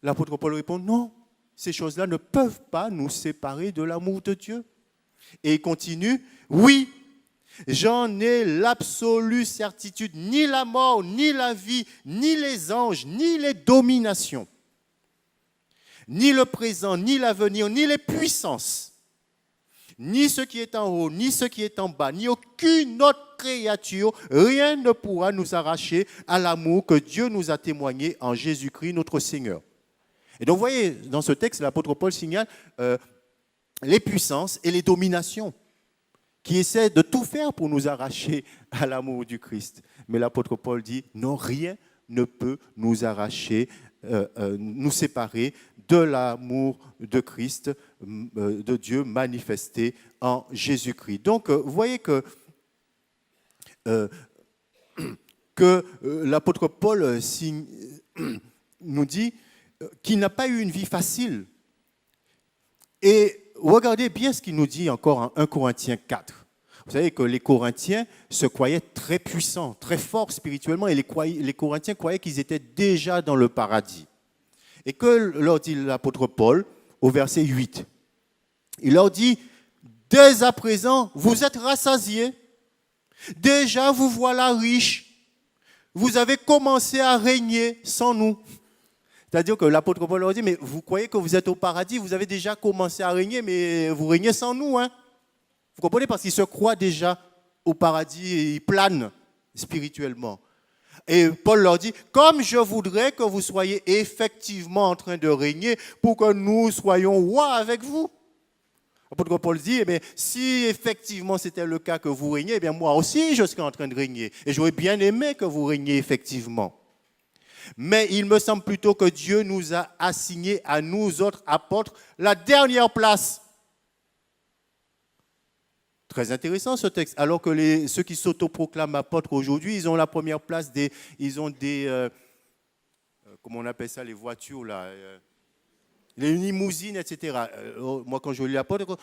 L'apôtre Paul répond non. Ces choses-là ne peuvent pas nous séparer de l'amour de Dieu. Et il continue, oui, j'en ai l'absolue certitude, ni la mort, ni la vie, ni les anges, ni les dominations, ni le présent, ni l'avenir, ni les puissances, ni ce qui est en haut, ni ce qui est en bas, ni aucune autre créature, rien ne pourra nous arracher à l'amour que Dieu nous a témoigné en Jésus-Christ notre Seigneur. Et donc vous voyez, dans ce texte, l'apôtre Paul signale les puissances et les dominations qui essaient de tout faire pour nous arracher à l'amour du Christ. Mais l'apôtre Paul dit, non, rien ne peut nous arracher, nous séparer de l'amour de Christ, de Dieu manifesté en Jésus-Christ. Donc, vous voyez que l'apôtre Paul nous dit qu'il n'a pas eu une vie facile. Et regardez bien ce qu'il nous dit encore en 1 Corinthiens 4. Vous savez que les Corinthiens se croyaient très puissants, très forts spirituellement, et les Corinthiens croyaient qu'ils étaient déjà dans le paradis. Et que leur dit l'apôtre Paul au verset 8? Il leur dit, dès à présent, vous êtes rassasiés, déjà vous voilà riches, vous avez commencé à régner sans nous. C'est-à-dire que l'apôtre Paul leur dit, mais vous croyez que vous êtes au paradis, vous avez déjà commencé à régner, mais vous régnez sans nous. Hein? Vous comprenez? Parce qu'ils se croient déjà au paradis et ils planent spirituellement. Et Paul leur dit, comme je voudrais que vous soyez effectivement en train de régner pour que nous soyons rois avec vous. L'apôtre Paul dit, eh bien, si effectivement c'était le cas que vous régnez, eh bien, moi aussi je serais en train de régner. Et j'aurais bien aimé que vous régniez effectivement. Mais il me semble plutôt que Dieu nous a assigné à nous autres apôtres la dernière place. Très intéressant ce texte. Alors que ceux qui s'autoproclament apôtres aujourd'hui, ils ont la première place, ils ont des comment on appelle ça, les voitures là, les limousines, etc. Moi, quand je lis l'apôtre,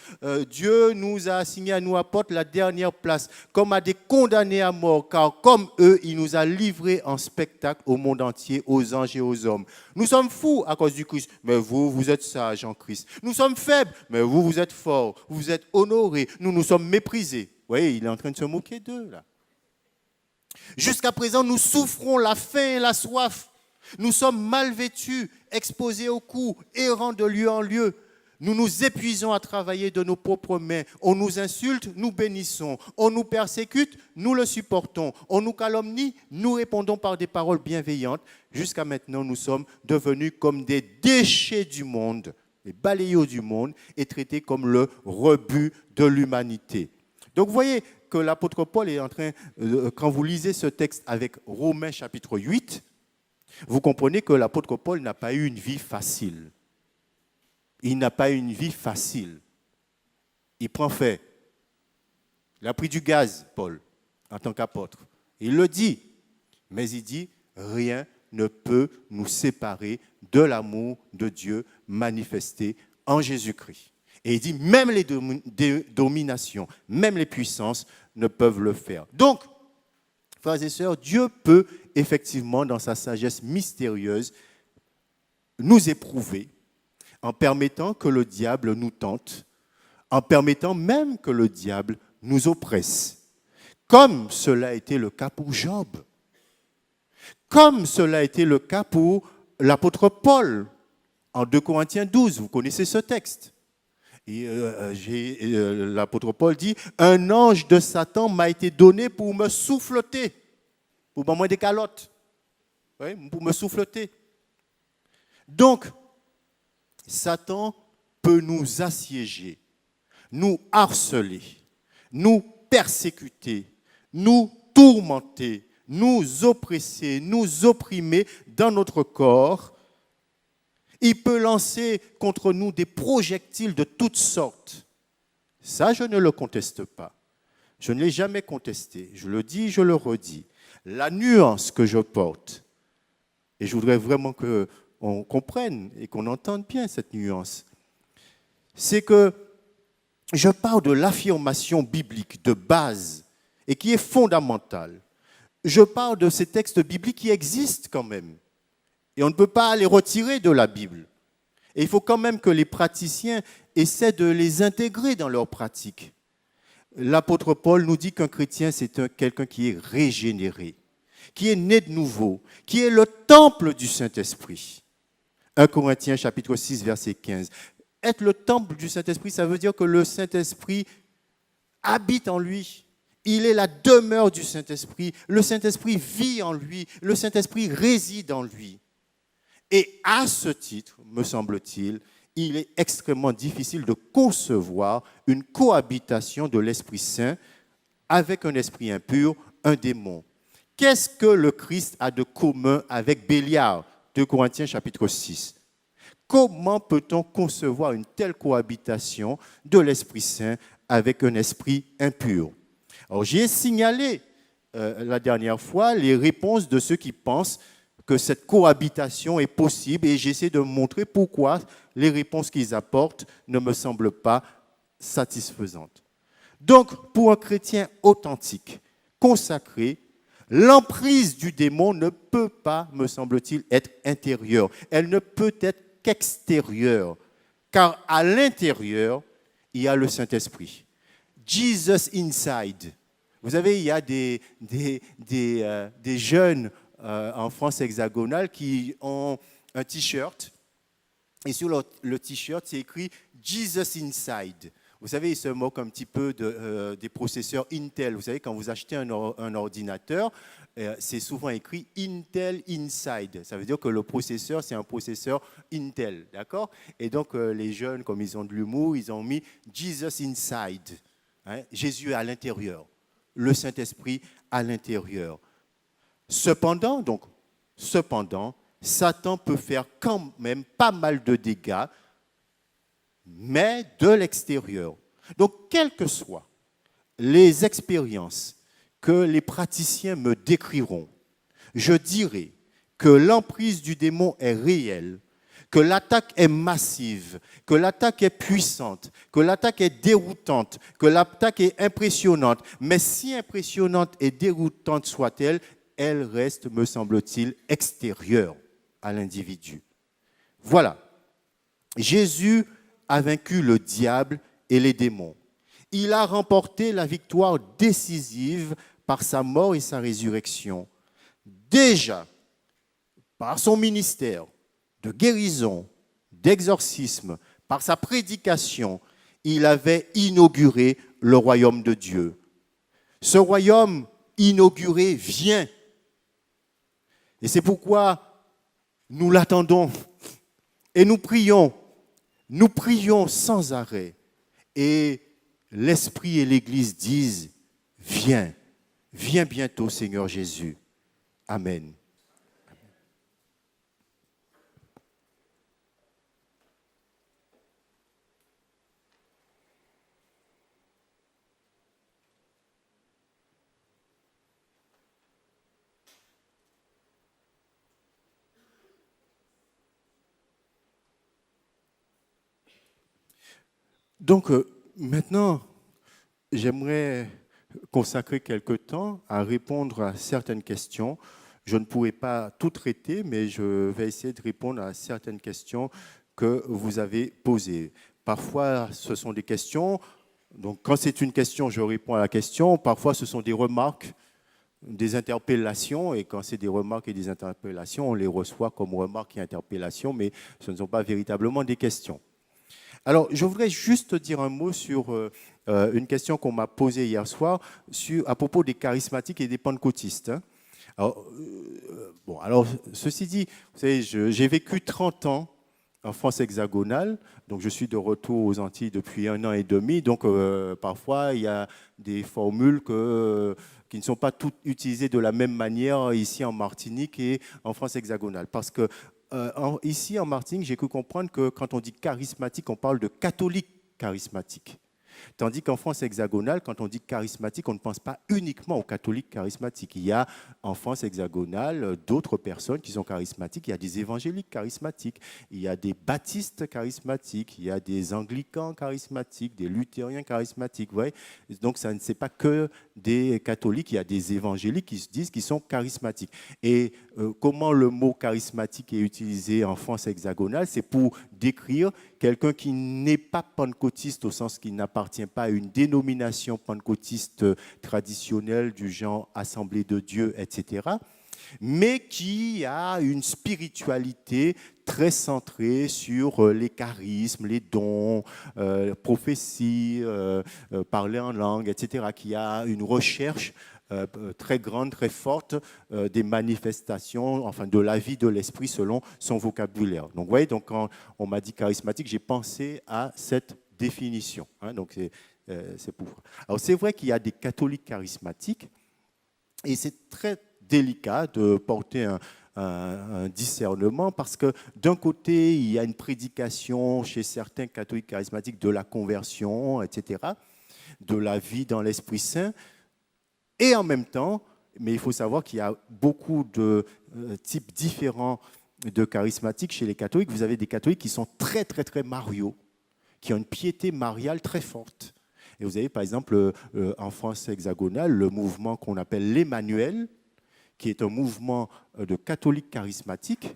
Dieu nous a assigné à nous apôtres la dernière place, comme à des condamnés à mort, car comme eux, il nous a livrés en spectacle au monde entier, aux anges et aux hommes. Nous sommes fous à cause du Christ, mais vous, vous êtes sages en Christ. Nous sommes faibles, mais vous, vous êtes forts, vous êtes honorés, nous sommes méprisés. Vous voyez, il est en train de se moquer d'eux, là. Jusqu'à présent, nous souffrons la faim et la soif. Nous sommes mal vêtus, exposés aux coups, errants de lieu en lieu. Nous nous épuisons à travailler de nos propres mains. On nous insulte, nous bénissons. On nous persécute, nous le supportons. On nous calomnie, nous répondons par des paroles bienveillantes. Jusqu'à maintenant, nous sommes devenus comme des déchets du monde, les balayaux du monde, et traités comme le rebut de l'humanité. Donc vous voyez que l'apôtre Paul est en train, quand vous lisez ce texte avec Romains chapitre 8, vous comprenez que l'apôtre Paul n'a pas eu une vie facile. Il n'a pas eu une vie facile. Il prend fait. Il a pris du gaz, Paul, en tant qu'apôtre. Il le dit, mais il dit, rien ne peut nous séparer de l'amour de Dieu manifesté en Jésus-Christ. Et il dit, même les dominations, même les puissances ne peuvent le faire. Donc, frères et sœurs, Dieu peut effectivement, dans sa sagesse mystérieuse, nous éprouver en permettant que le diable nous tente, en permettant même que le diable nous oppresse, comme cela a été le cas pour Job, comme cela a été le cas pour l'apôtre Paul en 2 Corinthiens 12. Vous connaissez ce texte. Et l'apôtre Paul dit, un ange de Satan m'a été donné pour me souffleter, pour m'envoyer des calottes, oui, pour me souffleter. Donc, Satan peut nous assiéger, nous harceler, nous persécuter, nous tourmenter, nous oppresser, nous opprimer dans notre corps. Il peut lancer contre nous des projectiles de toutes sortes. Ça, je ne le conteste pas. Je ne l'ai jamais contesté. Je le dis, je le redis. La nuance que je porte, et je voudrais vraiment qu'on comprenne et qu'on entende bien cette nuance, c'est que je parle de l'affirmation biblique de base et qui est fondamentale. Je parle de ces textes bibliques qui existent quand même. Et on ne peut pas les retirer de la Bible. Et il faut quand même que les praticiens essaient de les intégrer dans leur pratique. L'apôtre Paul nous dit qu'un chrétien, c'est quelqu'un qui est régénéré, qui est né de nouveau, qui est le temple du Saint-Esprit. 1 Corinthiens chapitre 6, verset 15. Être le temple du Saint-Esprit, ça veut dire que le Saint-Esprit habite en lui. Il est la demeure du Saint-Esprit. Le Saint-Esprit vit en lui. Le Saint-Esprit réside en lui. Et à ce titre, me semble-t-il, il est extrêmement difficile de concevoir une cohabitation de l'Esprit Saint avec un esprit impur, un démon. Qu'est-ce que le Christ a de commun avec Béliard, 2 Corinthiens chapitre 6? Comment peut-on concevoir une telle cohabitation de l'Esprit Saint avec un esprit impur? Alors, j'ai signalé la dernière fois les réponses de ceux qui pensent que cette cohabitation est possible et j'essaie de montrer pourquoi les réponses qu'ils apportent ne me semblent pas satisfaisantes. Donc, pour un chrétien authentique, consacré, l'emprise du démon ne peut pas, me semble-t-il, être intérieure. Elle ne peut être qu'extérieure, car à l'intérieur, il y a le Saint-Esprit. Jesus inside. Vous savez, il y a des jeunes en France hexagonale qui ont un t-shirt, et sur le t-shirt, c'est écrit Jesus inside. Vous savez, ils se moquent un petit peu des processeurs Intel. Vous savez, quand vous achetez un ordinateur, c'est souvent écrit Intel Inside. Ça veut dire que le processeur, c'est un processeur Intel, d'accord? Et donc, les jeunes, comme ils ont de l'humour, ils ont mis Jesus Inside. Hein? Jésus à l'intérieur. Le Saint-Esprit à l'intérieur. Cependant, Satan peut faire quand même pas mal de dégâts, mais de l'extérieur. Donc, quelles que soient les expériences que les praticiens me décriront, je dirais que l'emprise du démon est réelle, que l'attaque est massive, que l'attaque est puissante, que l'attaque est déroutante, que l'attaque est impressionnante. Mais si impressionnante et déroutante soit-elle, elle reste, me semble-t-il, extérieure à l'individu. Voilà. Jésus a vaincu le diable et les démons. Il a remporté la victoire décisive par sa mort et sa résurrection. Déjà, par son ministère de guérison, d'exorcisme, par sa prédication, il avait inauguré le royaume de Dieu. Ce royaume inauguré vient. Et c'est pourquoi nous l'attendons et nous prions sans arrêt. Et l'Esprit et l'Église disent, viens bientôt Seigneur Jésus. Amen. Donc, maintenant, j'aimerais consacrer quelque temps à répondre à certaines questions. Je ne pourrai pas tout traiter, mais je vais essayer de répondre à certaines questions que vous avez posées. Parfois, ce sont des questions. Donc, quand c'est une question, je réponds à la question. Parfois, ce sont des remarques, des interpellations. Et quand c'est des remarques et des interpellations, on les reçoit comme remarques et interpellations, mais ce ne sont pas véritablement des questions. Alors, je voudrais juste dire un mot sur une question qu'on m'a posée hier soir à propos des charismatiques et des pentecôtistes. Alors, ceci dit, vous savez, j'ai vécu 30 ans en France hexagonale, donc je suis de retour aux Antilles depuis 1 an et demi, donc parfois il y a des formules qui ne sont pas toutes utilisées de la même manière ici en Martinique et en France hexagonale. Parce que ici en Martinique, j'ai cru comprendre que quand on dit charismatique, on parle de catholique charismatique. Tandis qu'en France hexagonale, quand on dit charismatique, on ne pense pas uniquement aux catholiques charismatiques. Il y a en France hexagonale d'autres personnes qui sont charismatiques. Il y a des évangéliques charismatiques, il y a des baptistes charismatiques, il y a des anglicans charismatiques, des luthériens charismatiques. Vous voyez. Donc, ça ne c'est pas que des catholiques, il y a des évangéliques qui se disent qu'ils sont charismatiques. Et comment le mot charismatique est utilisé en France hexagonale, c'est pour décrire quelqu'un qui n'est pas pentecôtiste au sens qu'il n'appartient pas à une dénomination pentecôtiste traditionnelle du genre Assemblée de Dieu, etc., mais qui a une spiritualité très centrée sur les charismes, les dons, prophéties, parler en langue, etc., qui a une recherche très grande, très forte des manifestations, enfin de la vie de l'esprit selon son vocabulaire. Donc, vous voyez, donc, quand on m'a dit charismatique, j'ai pensé à cette définition. Hein, donc, c'est pour. Alors, c'est vrai qu'il y a des catholiques charismatiques et c'est très délicat de porter un discernement parce que d'un côté, il y a une prédication chez certains catholiques charismatiques de la conversion, etc., de la vie dans l'Esprit Saint. Et en même temps, mais il faut savoir qu'il y a beaucoup de types différents de charismatiques chez les catholiques. Vous avez des catholiques qui sont très, très, très mariaux, qui ont une piété mariale très forte. Et vous avez, par exemple, en France hexagonale, le mouvement qu'on appelle l'Emmanuel, qui est un mouvement de catholiques charismatiques,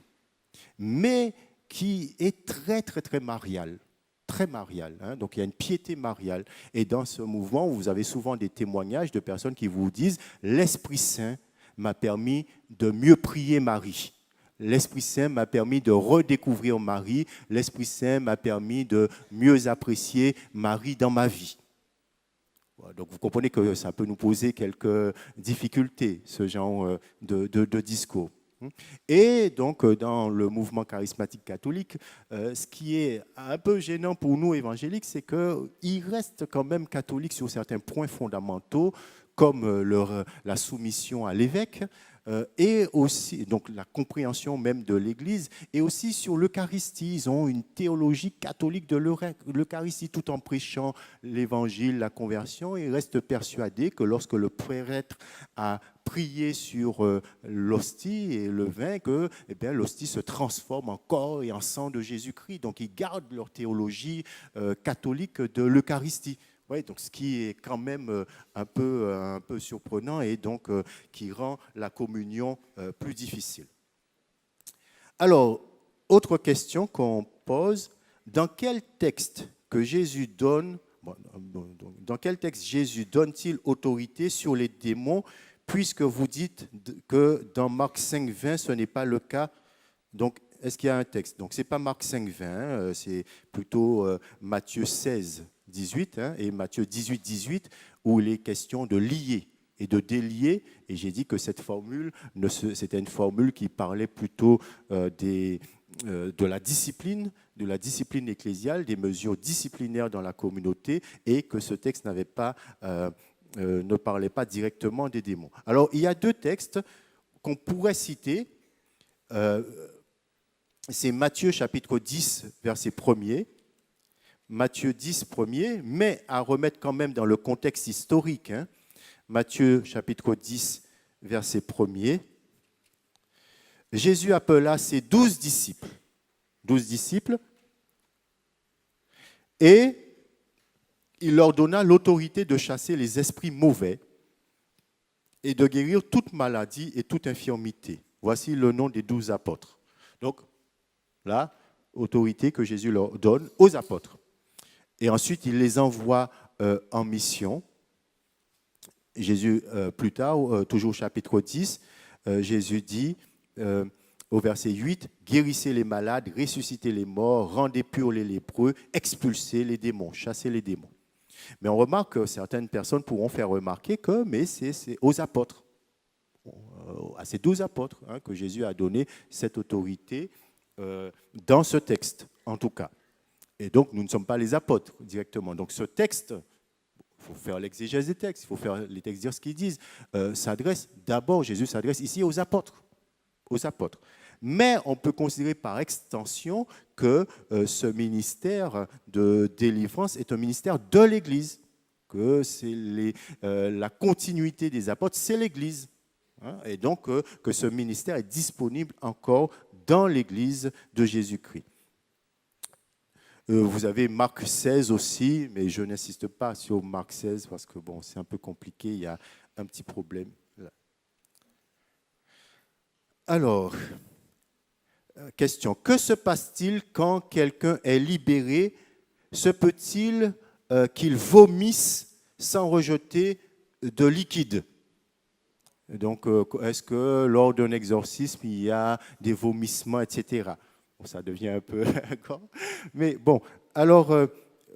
mais qui est très, très, très marial. Très marial. Hein. Donc, il y a une piété mariale. Et dans ce mouvement, vous avez souvent des témoignages de personnes qui vous disent « L'Esprit Saint m'a permis de mieux prier Marie. L'Esprit Saint m'a permis de redécouvrir Marie. L'Esprit Saint m'a permis de mieux apprécier Marie dans ma vie. » Donc, vous comprenez que ça peut nous poser quelques difficultés, ce genre de discours. Et donc, dans le mouvement charismatique catholique, ce qui est un peu gênant pour nous évangéliques, c'est qu'il reste quand même catholique sur certains points fondamentaux, comme la soumission à l'évêque, et aussi donc la compréhension même de l'Église, et aussi sur l'Eucharistie. Ils ont une théologie catholique de l'Eucharistie, tout en prêchant l'Évangile, la conversion. Ils restent persuadés que lorsque le prêtre a prié sur l'hostie et le vin, que l'hostie se transforme en corps et en sang de Jésus-Christ. Donc ils gardent leur théologie catholique de l'Eucharistie. Ouais, donc ce qui est quand même un peu surprenant et donc qui rend la communion plus difficile. Alors, autre question qu'on pose, dans quel texte Jésus donne-t-il autorité sur les démons, puisque vous dites que dans Marc 5, 20, ce n'est pas le cas? Donc, est-ce qu'il y a un texte? Donc, ce n'est pas Marc 5, 20, c'est plutôt Matthieu 16, 18 et Matthieu 18, 18, où il est question de lier et de délier. Et j'ai dit que cette formule, c'était une formule qui parlait plutôt de la discipline ecclésiale, des mesures disciplinaires dans la communauté, et que ce texte ne parlait pas directement des démons. Alors, il y a deux textes qu'on pourrait citer. C'est Matthieu chapitre 10, verset 1er. Matthieu 10, 1er, mais à remettre quand même dans le contexte historique. Matthieu chapitre 10, verset 1er. Jésus appela ses 12 disciples. 12 disciples. Et il leur donna l'autorité de chasser les esprits mauvais et de guérir toute maladie et toute infirmité. Voici le nom des 12 apôtres. Donc, là, autorité que Jésus leur donne aux apôtres. Et ensuite, il les envoie en mission. Jésus, plus tard, toujours au chapitre 10, Jésus dit au verset 8, « Guérissez les malades, ressuscitez les morts, rendez purs les lépreux, expulsez les démons, chassez les démons. » Mais on remarque que certaines personnes pourront faire remarquer que c'est aux apôtres, à ces 12 apôtres, que Jésus a donné cette autorité dans ce texte. en tout cas. Et donc, nous ne sommes pas les apôtres directement. Donc, ce texte, il faut faire l'exégèse des textes, il faut faire les textes dire ce qu'ils disent, Jésus s'adresse ici aux apôtres. Mais on peut considérer par extension que ce ministère de délivrance est un ministère de l'Église, que c'est la continuité des apôtres, c'est l'Église. Et donc que ce ministère est disponible encore dans l'Église de Jésus-Christ. Vous avez Marc 16 aussi, mais je n'insiste pas sur Marc 16 parce que bon, c'est un peu compliqué, il y a un petit problème là. Alors, question, que se passe-t-il quand quelqu'un est libéré? Se peut-il qu'il vomisse sans rejeter de liquide? Donc, est-ce que lors d'un exorcisme, il y a des vomissements, etc. Bon, ça devient un peu... Mais bon, alors,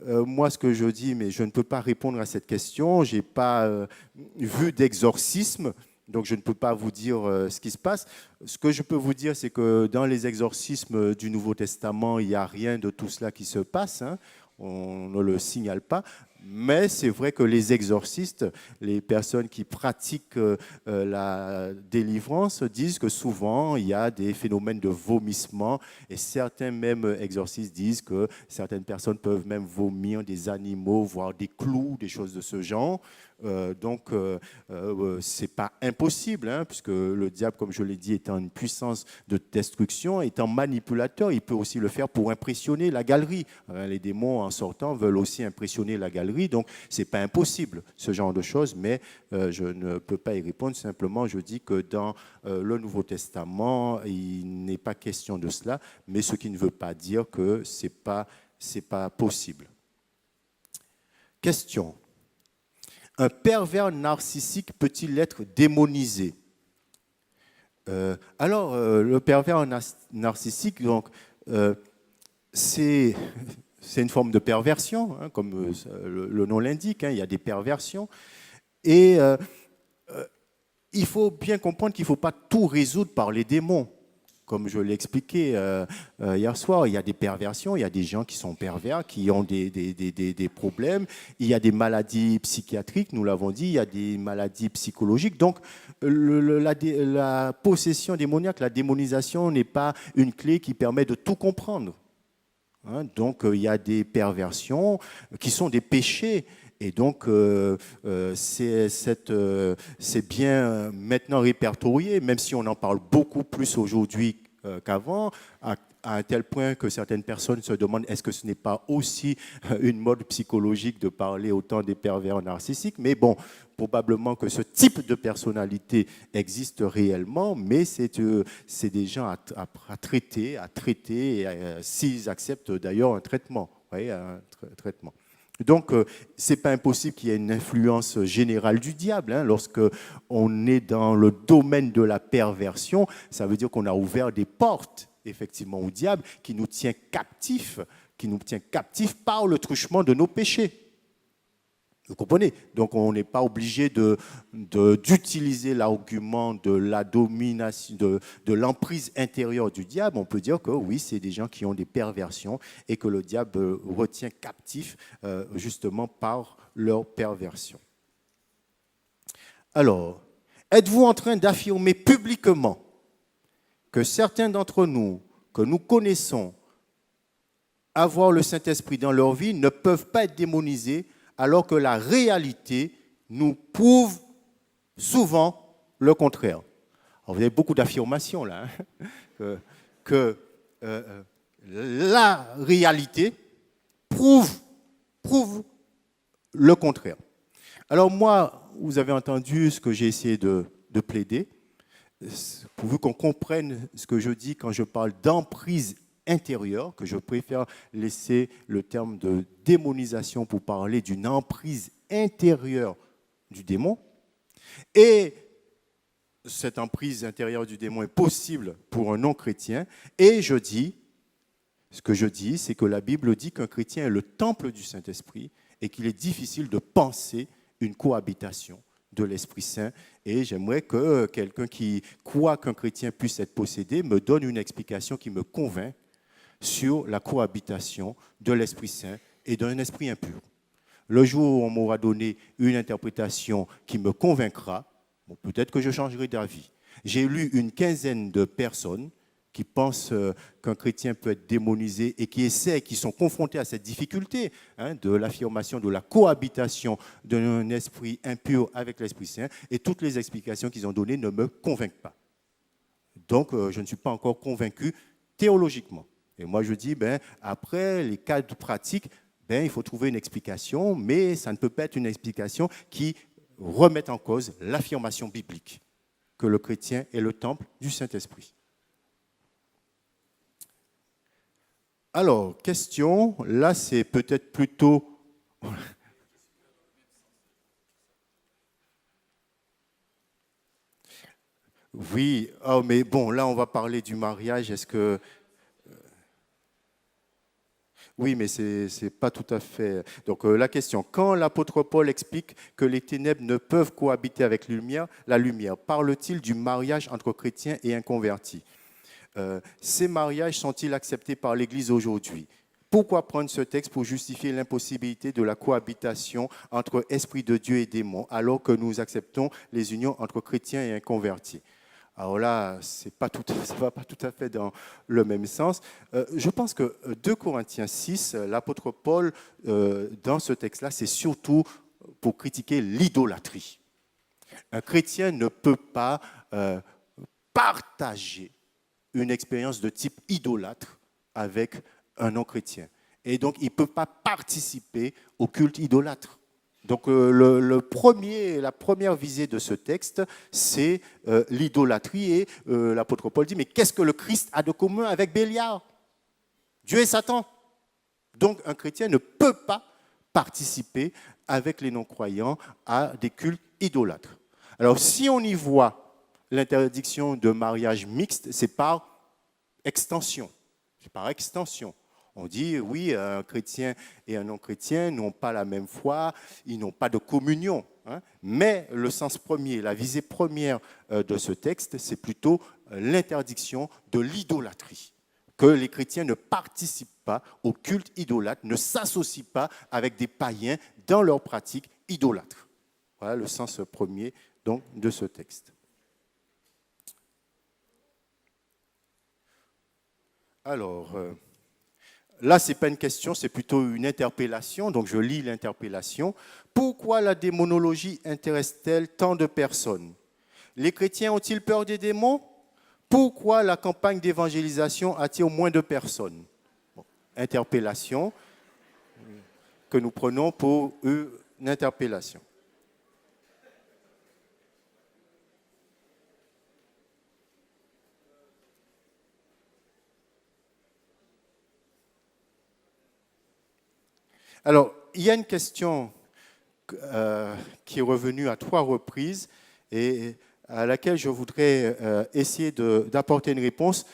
moi, ce que je dis, mais je ne peux pas répondre à cette question. Je n'ai pas vu d'exorcisme, donc je ne peux pas vous dire ce qui se passe. Ce que je peux vous dire, c'est que dans les exorcismes du Nouveau Testament, il n'y a rien de tout cela qui se passe. On ne le signale pas. Mais c'est vrai que les exorcistes, les personnes qui pratiquent la délivrance, disent que souvent il y a des phénomènes de vomissement et certains même exorcistes disent que certaines personnes peuvent même vomir des animaux, voire des clous, des choses de ce genre. Donc, ce n'est pas impossible, puisque le diable, comme je l'ai dit, étant une puissance de destruction, étant manipulateur, il peut aussi le faire pour impressionner la galerie. Les démons, en sortant, veulent aussi impressionner la galerie. Donc, ce n'est pas impossible, ce genre de choses, mais je ne peux pas y répondre. Simplement, je dis que dans le Nouveau Testament, il n'est pas question de cela, mais ce qui ne veut pas dire que ce n'est pas possible. Question. Un pervers narcissique peut-il être démonisé? Le pervers narcissique, donc, c'est une forme de perversion, comme le nom l'indique, il y a des perversions. Et il faut bien comprendre qu'il ne faut pas tout résoudre par les démons. Comme je l'ai expliqué hier soir, il y a des perversions, il y a des gens qui sont pervers, qui ont des problèmes, il y a des maladies psychiatriques, nous l'avons dit, il y a des maladies psychologiques. Donc, la possession démoniaque, la démonisation n'est pas une clé qui permet de tout comprendre. Donc, il y a des perversions qui sont des péchés. Et donc, c'est bien maintenant répertorié, même si on en parle beaucoup plus aujourd'hui qu'avant, à un tel point que certaines personnes se demandent est-ce que ce n'est pas aussi une mode psychologique de parler autant des pervers narcissiques. Mais bon, probablement que ce type de personnalité existe réellement, mais c'est des gens à traiter, s'ils acceptent d'ailleurs un traitement. Traitement. Donc, ce n'est pas impossible qu'il y ait une influence générale du diable. Lorsque on est dans le domaine de la perversion, ça veut dire qu'on a ouvert des portes, effectivement, au diable qui nous tient captifs par le truchement de nos péchés. Vous comprenez? Donc, on n'est pas obligé d'utiliser l'argument de la domination, de l'emprise intérieure du diable. On peut dire que oui, c'est des gens qui ont des perversions et que le diable retient captifs justement par leur perversion. Alors, êtes-vous en train d'affirmer publiquement que certains d'entre nous, que nous connaissons, avoir le Saint-Esprit dans leur vie, ne peuvent pas être démonisés, alors que la réalité nous prouve souvent le contraire? Alors, vous avez beaucoup d'affirmations là, que la réalité prouve le contraire. Alors moi, vous avez entendu ce que j'ai essayé de plaider, pourvu qu'on comprenne ce que je dis quand je parle d'emprise intérieure, que je préfère laisser le terme de démonisation pour parler d'une emprise intérieure du démon. Et cette emprise intérieure du démon est possible pour un non-chrétien. Et ce que je dis, c'est que la Bible dit qu'un chrétien est le temple du Saint-Esprit et qu'il est difficile de penser une cohabitation de l'Esprit Saint. Et j'aimerais que quelqu'un qui croit qu'un chrétien puisse être possédé me donne une explication qui me convainc sur la cohabitation de l'Esprit Saint et d'un esprit impur. Le jour où on m'aura donné une interprétation qui me convaincra, bon, peut-être que je changerai d'avis. J'ai lu une quinzaine de personnes qui pensent qu'un chrétien peut être démonisé et qui essaient, qui sont confrontés à cette difficulté de l'affirmation de la cohabitation d'un esprit impur avec l'Esprit Saint, et toutes les explications qu'ils ont données ne me convainquent pas. Donc, je ne suis pas encore convaincu théologiquement. Et moi, je dis, après les cas pratiques, il faut trouver une explication, mais ça ne peut pas être une explication qui remette en cause l'affirmation biblique que le chrétien est le temple du Saint-Esprit. Alors, question, là c'est peut-être plutôt... Oui, oh, mais bon, là on va parler du mariage, est-ce que... Oui, mais ce n'est pas tout à fait... Donc la question, quand l'apôtre Paul explique que les ténèbres ne peuvent cohabiter avec la lumière, parle-t-il du mariage entre chrétiens et inconvertis? Ces mariages sont-ils acceptés par l'Église aujourd'hui? Pourquoi prendre ce texte pour justifier l'impossibilité de la cohabitation entre esprit de Dieu et démons, alors que nous acceptons les unions entre chrétiens et inconvertis? Alors là, ça ne va pas tout à fait dans le même sens. Je pense que 2 Corinthiens 6, l'apôtre Paul, dans ce texte-là, c'est surtout pour critiquer l'idolâtrie. Un chrétien ne peut pas partager une expérience de type idolâtre avec un non-chrétien. Et donc, il ne peut pas participer au culte idolâtre. Donc, la première visée de ce texte, c'est l'idolâtrie. Et l'apôtre Paul dit, mais qu'est-ce que le Christ a de commun avec Béliar? Dieu et Satan. Donc, un chrétien ne peut pas participer avec les non-croyants à des cultes idolâtres. Alors, si on y voit l'interdiction de mariage mixte, c'est par extension. C'est par extension. On dit, oui, un chrétien et un non-chrétien n'ont pas la même foi, ils n'ont pas de communion. Mais le sens premier, la visée première de ce texte, c'est plutôt l'interdiction de l'idolâtrie. Que les chrétiens ne participent pas au culte idolâtre, ne s'associent pas avec des païens dans leur pratique idolâtre. Voilà le sens premier donc, de ce texte. Alors, là, ce n'est pas une question, c'est plutôt une interpellation. Donc, je lis l'interpellation. Pourquoi la démonologie intéresse-t-elle tant de personnes? Les chrétiens ont-ils peur des démons? Pourquoi la campagne d'évangélisation attire moins de personnes? Bon, interpellation que nous prenons pour une interpellation. Alors, il y a une question qui est revenue à 3 reprises et à laquelle je voudrais essayer d'apporter une réponse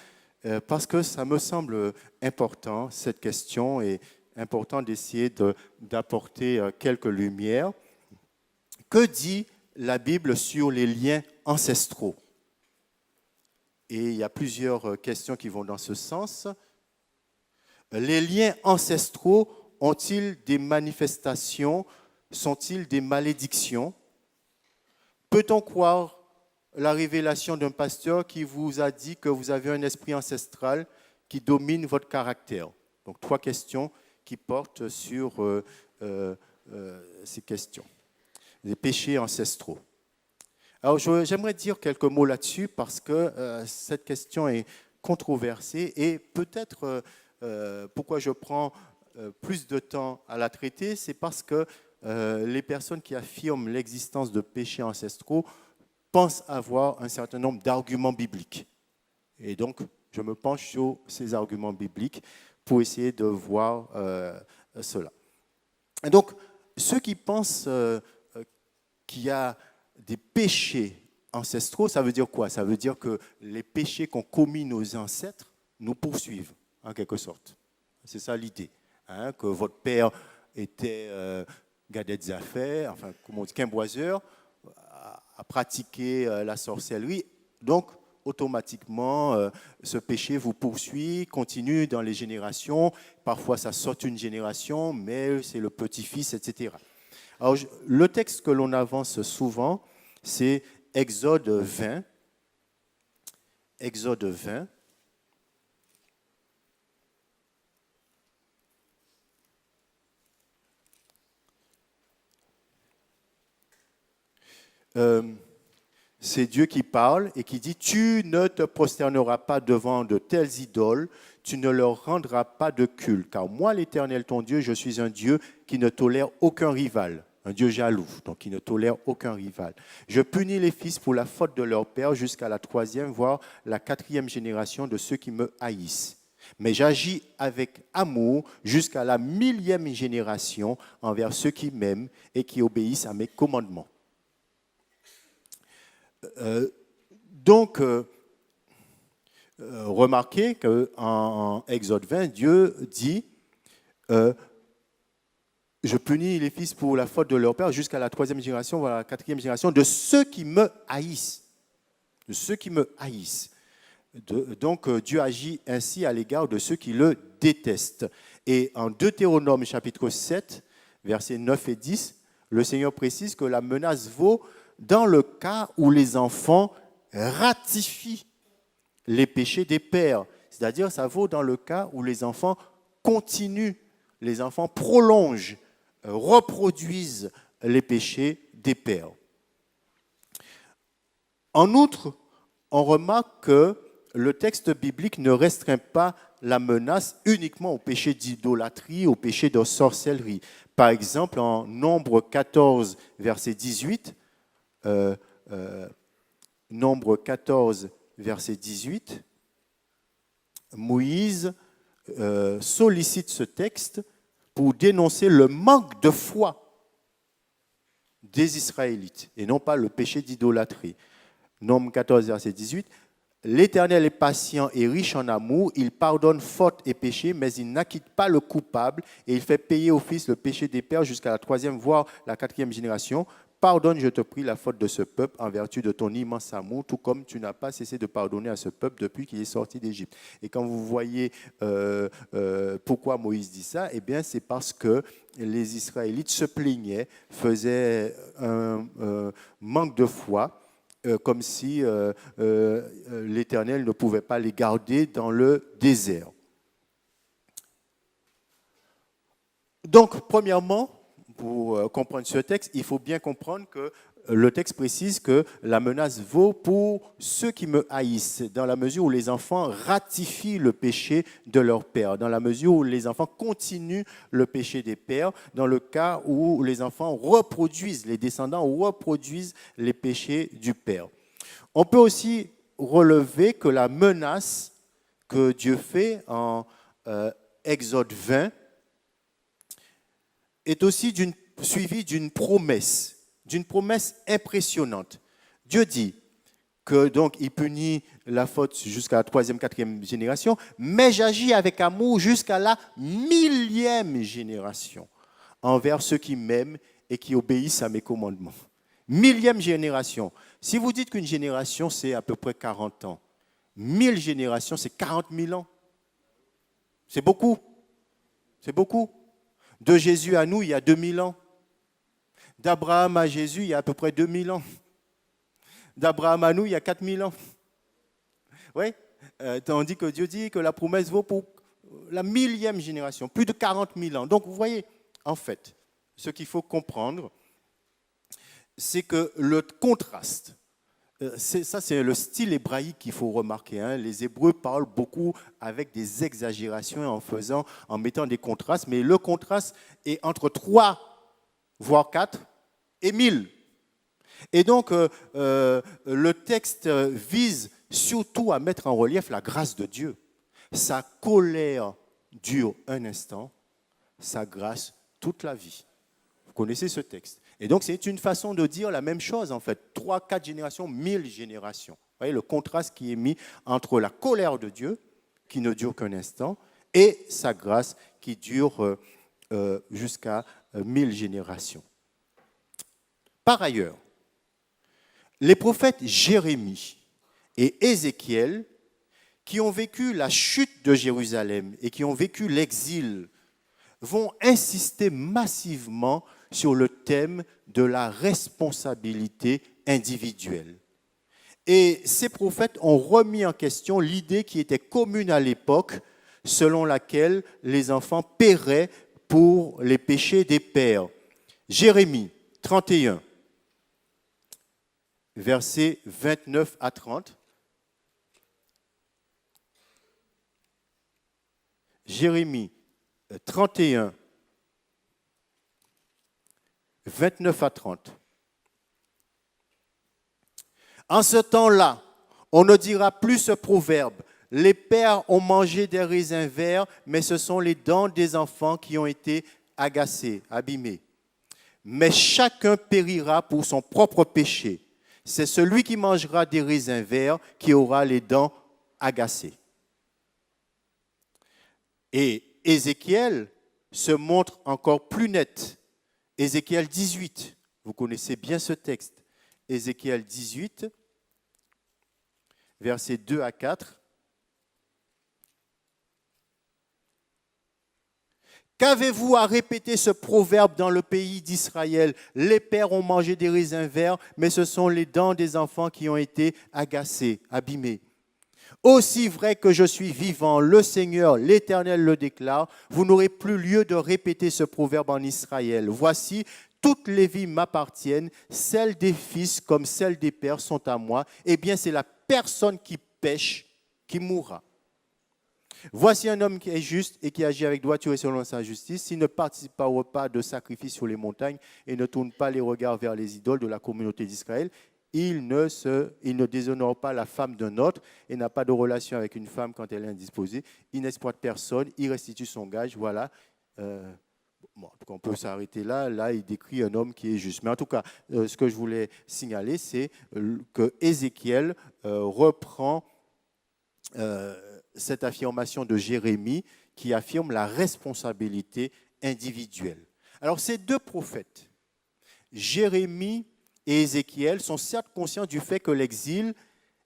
parce que ça me semble important, cette question, et important d'essayer d'apporter quelques lumières. Que dit la Bible sur les liens ancestraux? Et il y a plusieurs questions qui vont dans ce sens. Les liens ancestraux ont-ils des manifestations? Sont-ils des malédictions? Peut-on croire la révélation d'un pasteur qui vous a dit que vous avez un esprit ancestral qui domine votre caractère? Donc, 3 questions qui portent sur ces questions. Les péchés ancestraux. Alors, j'aimerais dire quelques mots là-dessus parce que cette question est controversée et peut-être pourquoi je prends plus de temps à la traiter, c'est parce que les personnes qui affirment l'existence de péchés ancestraux pensent avoir un certain nombre d'arguments bibliques. Et donc, je me penche sur ces arguments bibliques pour essayer de voir cela. Et donc, ceux qui pensent qu'il y a des péchés ancestraux, ça veut dire quoi? Ça veut dire que les péchés qu'ont commis nos ancêtres nous poursuivent, en quelque sorte. C'est ça l'idée. Que votre père était gadet des affaires, comment on dit, quimboiseur, a pratiqué la sorcellerie. Donc, automatiquement, ce péché vous poursuit, continue dans les générations. Parfois, ça saute une génération, mais c'est le petit-fils, etc. Alors, le texte que l'on avance souvent, c'est Exode 20. Exode 20. C'est Dieu qui parle et qui dit « Tu ne te prosterneras pas devant de telles idoles, tu ne leur rendras pas de culte, car moi, l'Éternel, ton Dieu, je suis un Dieu qui ne tolère aucun rival. » Un Dieu jaloux, donc qui ne tolère aucun rival. « Je punis les fils pour la faute de leur père jusqu'à la 3e, voire la 4e génération de ceux qui me haïssent. Mais j'agis avec amour jusqu'à la 1000e génération envers ceux qui m'aiment et qui obéissent à mes commandements. » Donc, remarquez qu'en Exode 20, Dieu dit je punis les fils pour la faute de leur père jusqu'à la 3e génération, voilà, la 4e génération, de ceux qui me haïssent. De ceux qui me haïssent. Donc, Dieu agit ainsi à l'égard de ceux qui le détestent. Et en Deutéronome chapitre 7, versets 9 et 10, le Seigneur précise que la menace vaut dans le cas où les enfants ratifient les péchés des pères. C'est-à-dire, ça vaut dans le cas où les enfants continuent, les enfants prolongent, reproduisent les péchés des pères. En outre, on remarque que le texte biblique ne restreint pas la menace uniquement au péché d'idolâtrie, au péché de sorcellerie. Par exemple, en Nombre 14, verset 18, Nombre 14, verset 18, Moïse sollicite ce texte pour dénoncer le manque de foi des Israélites et non pas le péché d'idolâtrie. Nombre 14, verset 18, l'Éternel est patient et riche en amour, il pardonne faute et péché, mais il n'acquitte pas le coupable et il fait payer au fils le péché des pères jusqu'à la 3e, voire la 4e génération. Pardonne, je te prie, la faute de ce peuple en vertu de ton immense amour, tout comme tu n'as pas cessé de pardonner à ce peuple depuis qu'il est sorti d'Égypte. Et quand vous voyez pourquoi Moïse dit ça, eh bien, c'est parce que les Israélites se plaignaient, faisaient un manque de foi, comme si l'Éternel ne pouvait pas les garder dans le désert. Donc, premièrement, pour comprendre ce texte, il faut bien comprendre que le texte précise que la menace vaut pour ceux qui me haïssent, dans la mesure où les enfants ratifient le péché de leur père, dans la mesure où les enfants continuent le péché des pères, dans le cas où les enfants reproduisent, les descendants reproduisent les péchés du père. On peut aussi relever que la menace que Dieu fait en Exode 20 est aussi suivie d'une promesse impressionnante. Dieu dit que donc il punit la faute jusqu'à la 3e, 4e génération, mais j'agis avec amour jusqu'à la 1000e génération envers ceux qui m'aiment et qui obéissent à mes commandements. 1000e génération. Si vous dites qu'une génération, c'est à peu près 40 ans, 1000 générations, c'est 40 000 ans. C'est beaucoup. C'est beaucoup. De Jésus à nous, il y a 2000 ans. D'Abraham à Jésus, il y a à peu près 2000 ans. D'Abraham à nous, il y a 4000 ans. Oui, tandis que Dieu dit que la promesse vaut pour la 1000e génération, plus de 40 000 ans. Donc vous voyez, en fait, ce qu'il faut comprendre, c'est que le contraste, c'est le style hébraïque qu'il faut remarquer. Hein. Les Hébreux parlent beaucoup avec des exagérations en mettant des contrastes, mais le contraste est entre 3, voire 4, et 1000. Et donc, le texte vise surtout à mettre en relief la grâce de Dieu. Sa colère dure un instant, sa grâce toute la vie. Vous connaissez ce texte. Et donc, c'est une façon de dire la même chose, en fait. 3, 4 générations, 1000 générations. Vous voyez le contraste qui est mis entre la colère de Dieu, qui ne dure qu'un instant, et sa grâce qui dure jusqu'à 1000 générations. Par ailleurs, les prophètes Jérémie et Ézéchiel, qui ont vécu la chute de Jérusalem et qui ont vécu l'exil, vont insister massivement sur le thème de la responsabilité individuelle. Et ces prophètes ont remis en question l'idée qui était commune à l'époque, selon laquelle les enfants paieraient pour les péchés des pères. Jérémie 31, versets 29 à 30. Jérémie 31, 29 à 30. En ce temps-là, on ne dira plus ce proverbe. Les pères ont mangé des raisins verts, mais ce sont les dents des enfants qui ont été agacées, abîmées. Mais chacun périra pour son propre péché. C'est celui qui mangera des raisins verts qui aura les dents agacées. Et Ézéchiel se montre encore plus net. Ézéchiel 18, vous connaissez bien ce texte. Ézéchiel 18, versets 2 à 4. Qu'avez-vous à répéter ce proverbe dans le pays d'Israël? Les pères ont mangé des raisins verts, mais ce sont les dents des enfants qui ont été agacées, abîmées. Aussi vrai que je suis vivant, le Seigneur, l'Éternel le déclare, vous n'aurez plus lieu de répéter ce proverbe en Israël. Voici, toutes les vies m'appartiennent, celles des fils comme celles des pères sont à moi. Eh bien, c'est la personne qui pêche qui mourra. Voici un homme qui est juste et qui agit avec droiture et selon sa justice. S'il ne participe pas au repas de sacrifice sur les montagnes et ne tourne pas les regards vers les idoles de la communauté d'Israël, il ne déshonore pas la femme d'un autre et n'a pas de relation avec une femme quand elle est indisposée. Il n'exploite personne, il restitue son gage. Voilà. On peut s'arrêter là. Là, il décrit un homme qui est juste. Mais en tout cas, ce que je voulais signaler, c'est que Ézéchiel reprend cette affirmation de Jérémie qui affirme la responsabilité individuelle. Alors, ces deux prophètes, Jérémie et Ézéchiel, sont certes conscients du fait que l'exil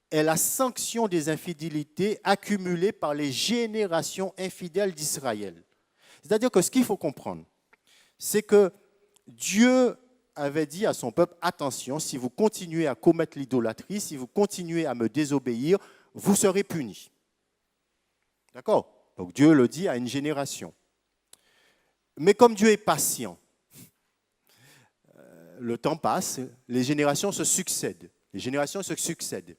est la sanction des infidélités accumulées par les générations infidèles d'Israël. C'est-à-dire que ce qu'il faut comprendre, c'est que Dieu avait dit à son peuple, attention, si vous continuez à commettre l'idolâtrie, si vous continuez à me désobéir, vous serez punis. D'accord? Donc Dieu le dit à une génération. Mais comme Dieu est patient, le temps passe, les générations se succèdent. Les générations se succèdent.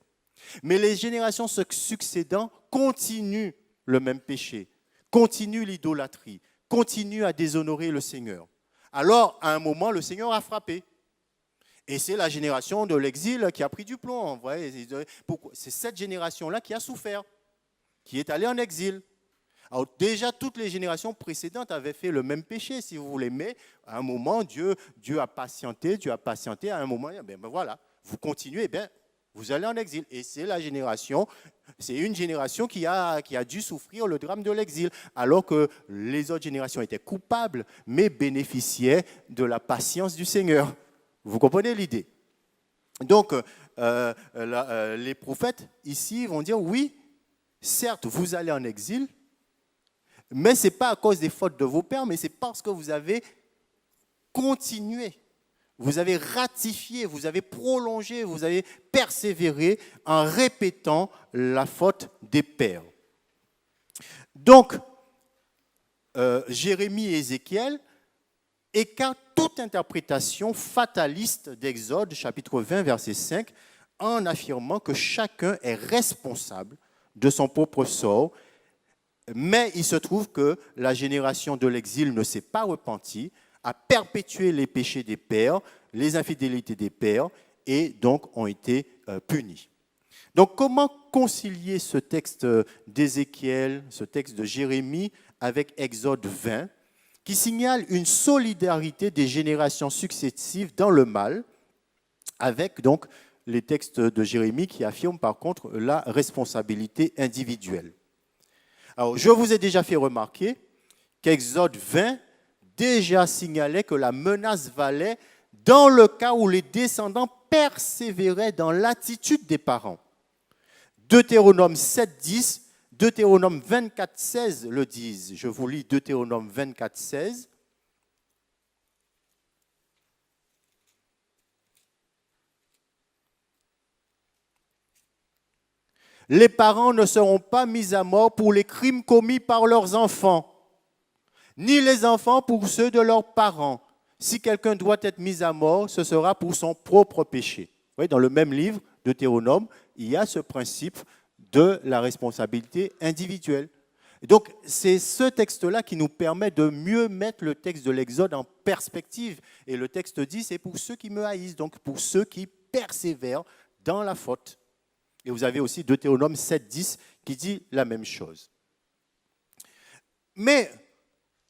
Mais les générations se succédant continuent le même péché, continuent l'idolâtrie, continuent à déshonorer le Seigneur. Alors, à un moment, le Seigneur a frappé. Et c'est la génération de l'exil qui a pris du plomb. C'est cette génération-là qui a souffert, qui est allée en exil. Alors déjà, toutes les générations précédentes avaient fait le même péché, si vous voulez, mais à un moment, Dieu a patienté, à un moment, ben voilà, vous continuez, vous allez en exil. Et c'est une génération qui a dû souffrir le drame de l'exil, alors que les autres générations étaient coupables, mais bénéficiaient de la patience du Seigneur. Vous comprenez l'idée? Donc, les prophètes, ici, vont dire, oui, certes, vous allez en exil, mais ce n'est pas à cause des fautes de vos pères, mais c'est parce que vous avez continué, vous avez ratifié, vous avez prolongé, vous avez persévéré en répétant la faute des pères. Donc, Jérémie et Ézéchiel écartent toute interprétation fataliste d'Exode, chapitre 20, verset 5, en affirmant que chacun est responsable de son propre sort. Mais il se trouve que la génération de l'exil ne s'est pas repentie, a perpétué les péchés des pères, les infidélités des pères, et donc ont été punis. Donc comment concilier ce texte d'Ézéchiel, ce texte de Jérémie avec Exode 20, qui signale une solidarité des générations successives dans le mal, avec donc les textes de Jérémie qui affirment par contre la responsabilité individuelle. Alors, je vous ai déjà fait remarquer qu'Exode 20 déjà signalait que la menace valait dans le cas où les descendants persévéraient dans l'attitude des parents. Deutéronome 7, 10, Deutéronome 24, 16 le disent. Je vous lis Deutéronome 24, 16. Les parents ne seront pas mis à mort pour les crimes commis par leurs enfants, ni les enfants pour ceux de leurs parents. Si quelqu'un doit être mis à mort, ce sera pour son propre péché. Vous voyez, dans le même livre, Deutéronome, il y a ce principe de la responsabilité individuelle. Donc, c'est ce texte-là qui nous permet de mieux mettre le texte de l'Exode en perspective. Et le texte dit, c'est pour ceux qui me haïssent, donc pour ceux qui persévèrent dans la faute. Et vous avez aussi Deutéronome 7, 10 qui dit la même chose. Mais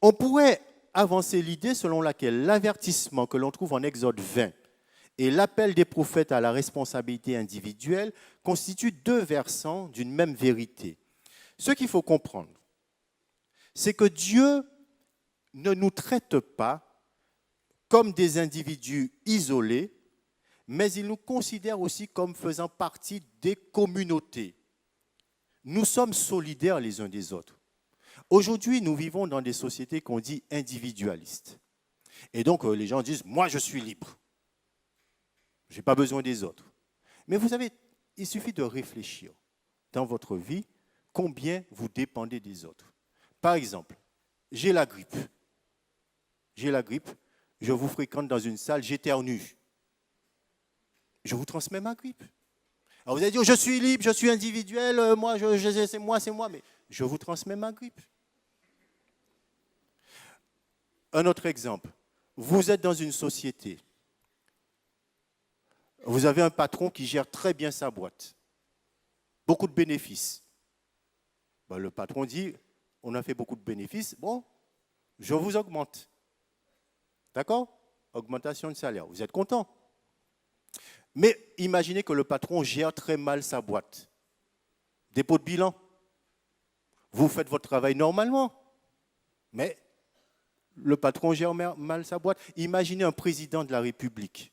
on pourrait avancer l'idée selon laquelle l'avertissement que l'on trouve en Exode 20 et l'appel des prophètes à la responsabilité individuelle constituent deux versants d'une même vérité. Ce qu'il faut comprendre, c'est que Dieu ne nous traite pas comme des individus isolés, mais il nous considère aussi comme faisant partie des communautés. Nous sommes solidaires les uns des autres. Aujourd'hui, nous vivons dans des sociétés qu'on dit individualistes. Et donc, les gens disent, moi, je suis libre. Je n'ai pas besoin des autres. Mais vous savez, il suffit de réfléchir dans votre vie combien vous dépendez des autres. Par exemple, j'ai la grippe. Je vous fréquente dans une salle, j'éternue. Je vous transmets ma grippe. Alors vous allez dire, je suis libre, je suis individuel, c'est moi, mais je vous transmets ma grippe. Un autre exemple, vous êtes dans une société, vous avez un patron qui gère très bien sa boîte, beaucoup de bénéfices. Ben, le patron dit, on a fait beaucoup de bénéfices, bon, je vous augmente. D'accord? Augmentation de salaire, vous êtes content. Mais imaginez que le patron gère très mal sa boîte. Dépôt de bilan. Vous faites votre travail normalement, mais le patron gère mal sa boîte. Imaginez un président de la République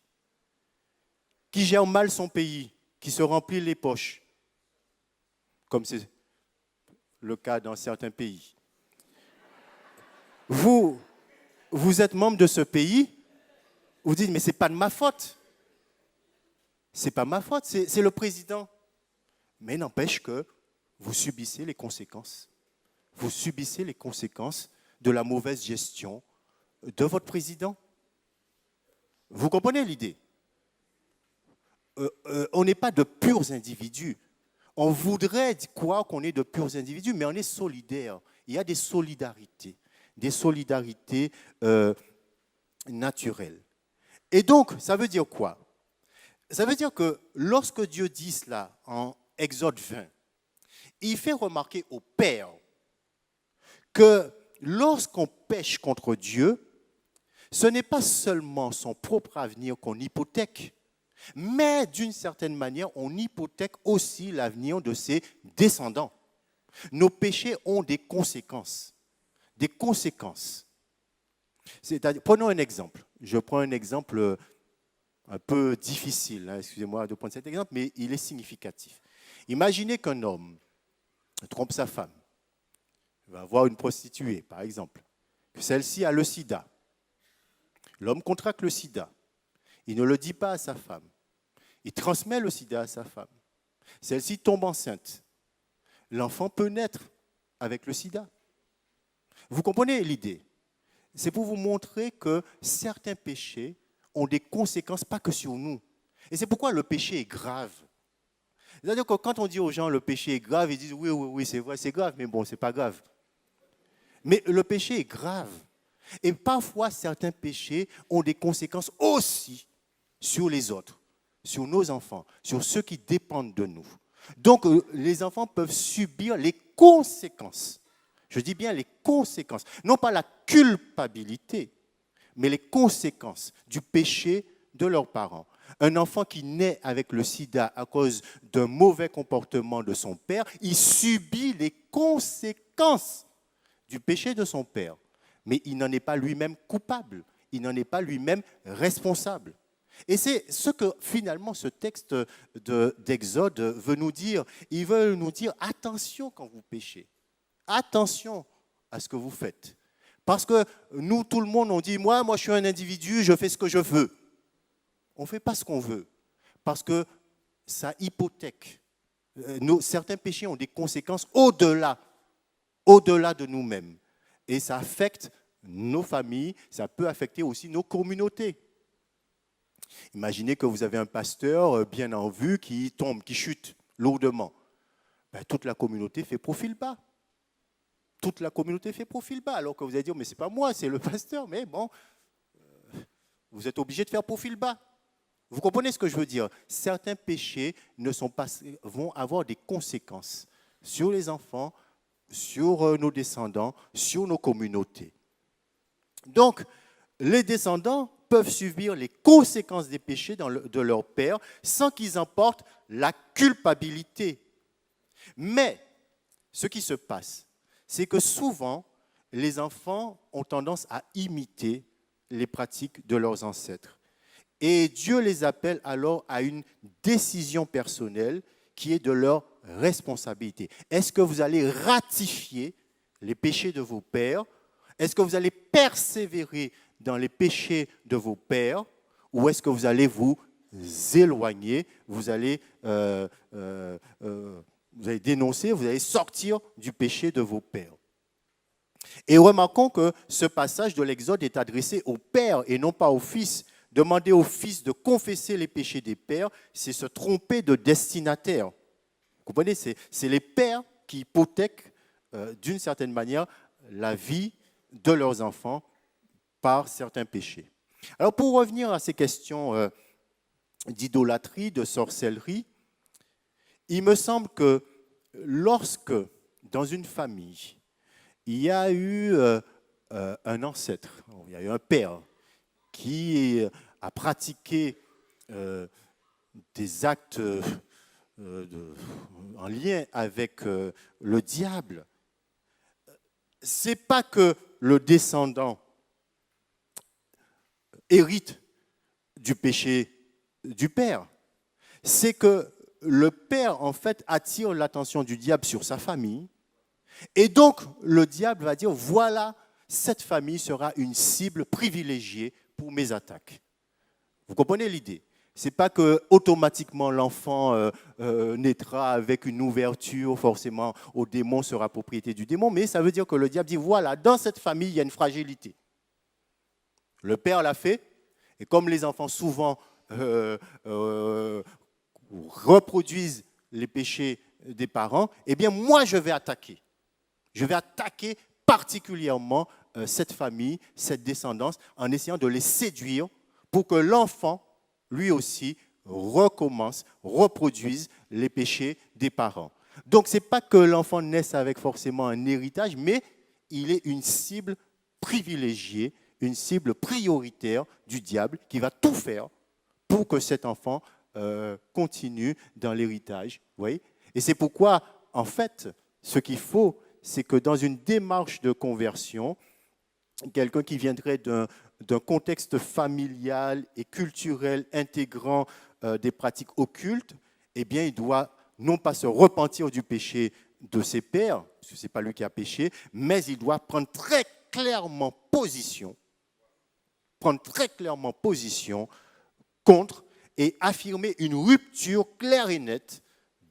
qui gère mal son pays, qui se remplit les poches, comme c'est le cas dans certains pays. Vous êtes membre de ce pays, vous dites, mais ce n'est pas de ma faute. Ce n'est pas ma faute, c'est le président. Mais n'empêche que vous subissez les conséquences. Vous subissez les conséquences de la mauvaise gestion de votre président. Vous comprenez l'idée? On n'est pas de purs individus. On voudrait croire qu'on est de purs individus, mais on est solidaires. Il y a des solidarités naturelles. Et donc, ça veut dire quoi? Ça veut dire que lorsque Dieu dit cela en Exode 20, il fait remarquer aux pères que lorsqu'on pêche contre Dieu, ce n'est pas seulement son propre avenir qu'on hypothèque, mais d'une certaine manière, on hypothèque aussi l'avenir de ses descendants. Nos péchés ont des conséquences. Des conséquences. Prenons un exemple. Je prends un exemple un peu difficile, excusez-moi de prendre cet exemple, mais il est significatif. Imaginez qu'un homme trompe sa femme. Il va avoir une prostituée, par exemple. Que celle-ci a le sida. L'homme contracte le sida. Il ne le dit pas à sa femme. Il transmet le sida à sa femme. Celle-ci tombe enceinte. L'enfant peut naître avec le sida. Vous comprenez l'idée? C'est pour vous montrer que certains péchés ont des conséquences, pas que sur nous. Et c'est pourquoi le péché est grave. C'est-à-dire que quand on dit aux gens le péché est grave, ils disent oui, c'est vrai, c'est grave, mais bon, c'est pas grave. Mais le péché est grave. Et parfois, certains péchés ont des conséquences aussi sur les autres, sur nos enfants, sur ceux qui dépendent de nous. Donc, les enfants peuvent subir les conséquences. Je dis bien les conséquences, non pas la culpabilité, mais les conséquences du péché de leurs parents. Un enfant qui naît avec le sida à cause d'un mauvais comportement de son père, il subit les conséquences du péché de son père. Mais il n'en est pas lui-même coupable, il n'en est pas lui-même responsable. Et c'est ce que finalement ce texte d'Exode veut nous dire. Il veut nous dire attention quand vous péchez. Attention à ce que vous faites. Parce que nous, tout le monde, on dit, moi je suis un individu, je fais ce que je veux. On ne fait pas ce qu'on veut. Parce que ça hypothèque. Certains péchés ont des conséquences au-delà de nous-mêmes. Et ça affecte nos familles, ça peut affecter aussi nos communautés. Imaginez que vous avez un pasteur bien en vue qui tombe, qui chute lourdement. Ben, toute la communauté fait profil bas. Toute la communauté fait profil bas. Alors que vous allez dire, mais ce n'est pas moi, c'est le pasteur. Mais bon, vous êtes obligé de faire profil bas. Vous comprenez ce que je veux dire? Certains péchés vont avoir des conséquences sur les enfants, sur nos descendants, sur nos communautés. Donc, les descendants peuvent subir les conséquences des péchés de leur père sans qu'ils en portent la culpabilité. Mais ce qui se passe, c'est que souvent, les enfants ont tendance à imiter les pratiques de leurs ancêtres. Et Dieu les appelle alors à une décision personnelle qui est de leur responsabilité. Est-ce que vous allez ratifier les péchés de vos pères? Est-ce que vous allez persévérer dans les péchés de vos pères? Ou est-ce que vous allez vous éloigner, vous allez dénoncer, vous allez sortir du péché de vos pères? Et remarquons que ce passage de l'Exode est adressé aux pères et non pas aux fils. Demander aux fils de confesser les péchés des pères, c'est se tromper de destinataire. Vous comprenez? C'est les pères qui hypothèquent d'une certaine manière la vie de leurs enfants par certains péchés. Alors pour revenir à ces questions d'idolâtrie, de sorcellerie, il me semble que lorsque dans une famille, il y a eu un ancêtre, il y a eu un père qui a pratiqué des actes en lien avec le diable, ce n'est pas que le descendant hérite du péché du père, c'est que le père, en fait, attire l'attention du diable sur sa famille, et donc le diable va dire, voilà, cette famille sera une cible privilégiée pour mes attaques. Vous comprenez l'idée? Ce n'est pas que automatiquement l'enfant naîtra avec une ouverture forcément au démon, sera propriété du démon, mais ça veut dire que le diable dit, voilà, dans cette famille, il y a une fragilité. Le père l'a fait, et comme les enfants souvent reproduisent les péchés des parents, eh bien moi je vais attaquer. Je vais attaquer particulièrement cette famille, cette descendance, en essayant de les séduire pour que l'enfant, lui aussi, recommence, reproduise les péchés des parents. Donc, ce n'est pas que l'enfant naisse avec forcément un héritage, mais il est une cible privilégiée, une cible prioritaire du diable qui va tout faire pour que cet enfant continue dans l'héritage. Vous voyez ? Et c'est pourquoi, en fait, ce qu'il faut, c'est que dans une démarche de conversion, quelqu'un qui viendrait d'un contexte familial et culturel intégrant des pratiques occultes, eh bien, il doit non pas se repentir du péché de ses pères, parce que ce n'est pas lui qui a péché, mais il doit prendre très clairement position contre et affirmer une rupture claire et nette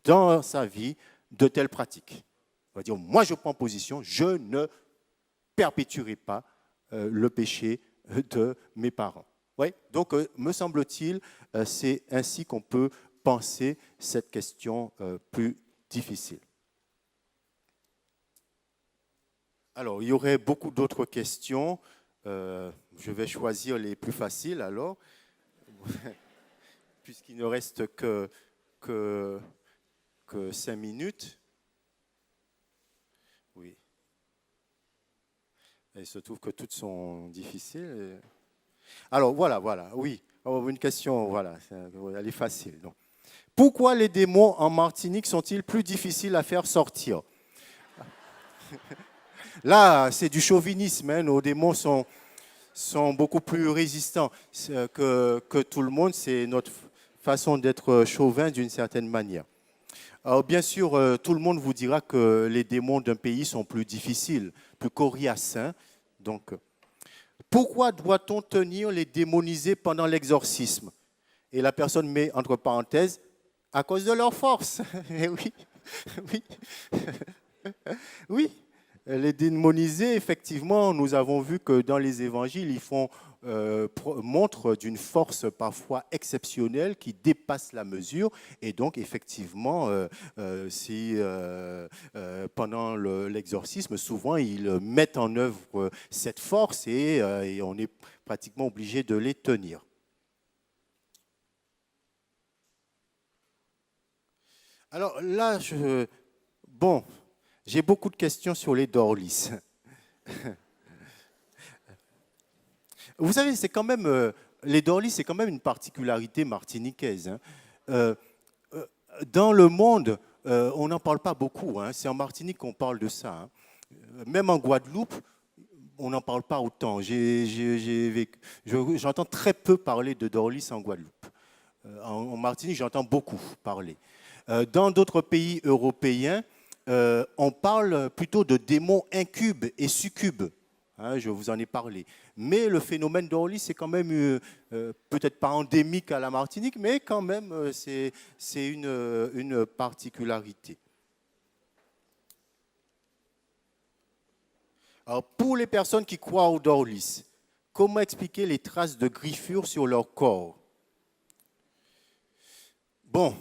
dans sa vie de telles pratiques. On va dire, moi je prends position, je ne perpétuerai pas le péché de mes parents. Ouais, donc, me semble-t-il, c'est ainsi qu'on peut penser cette question plus difficile. Alors, il y aurait beaucoup d'autres questions. Je vais choisir les plus faciles alors, puisqu'il ne reste que 5 minutes. Oui. Il se trouve que toutes sont difficiles. Alors, voilà, oui. Une question, voilà, elle est facile. Donc. Pourquoi les démons en Martinique sont-ils plus difficiles à faire sortir? Là, c'est du chauvinisme. Hein. Nos démons sont sont beaucoup plus résistants que tout le monde. C'est notre façon d'être chauvin d'une certaine manière. Alors bien sûr, tout le monde vous dira que les démons d'un pays sont plus difficiles, plus coriaces. Hein. Donc, pourquoi doit-on tenir les démonisés pendant l'exorcisme? Et la personne met entre parenthèses, à cause de leur force. Eh oui, oui, oui. Les démonisés, effectivement, nous avons vu que dans les évangiles, ils montrent d'une force parfois exceptionnelle qui dépasse la mesure. Et donc, effectivement, pendant l'exorcisme, souvent, ils mettent en œuvre cette force et on est pratiquement obligé de les tenir. Alors là, j'ai beaucoup de questions sur les Dorlis. Vous savez, c'est quand même les Dorlis, c'est quand même une particularité martiniquaise. Hein. Dans le monde, on n'en parle pas beaucoup. Hein. C'est en Martinique qu'on parle de ça. Hein. Même en Guadeloupe, on n'en parle pas autant. J'entends très peu parler de Dorlis en Guadeloupe. En Martinique, j'entends beaucoup parler. Dans d'autres pays européens, on parle plutôt de démons incubes et succubes. Hein, je vous en ai parlé. Mais le phénomène d'Orly, c'est quand même, peut-être pas endémique à la Martinique, mais quand même, c'est une particularité. Alors, pour les personnes qui croient au Dorlis, comment expliquer les traces de griffures sur leur corps? Bon,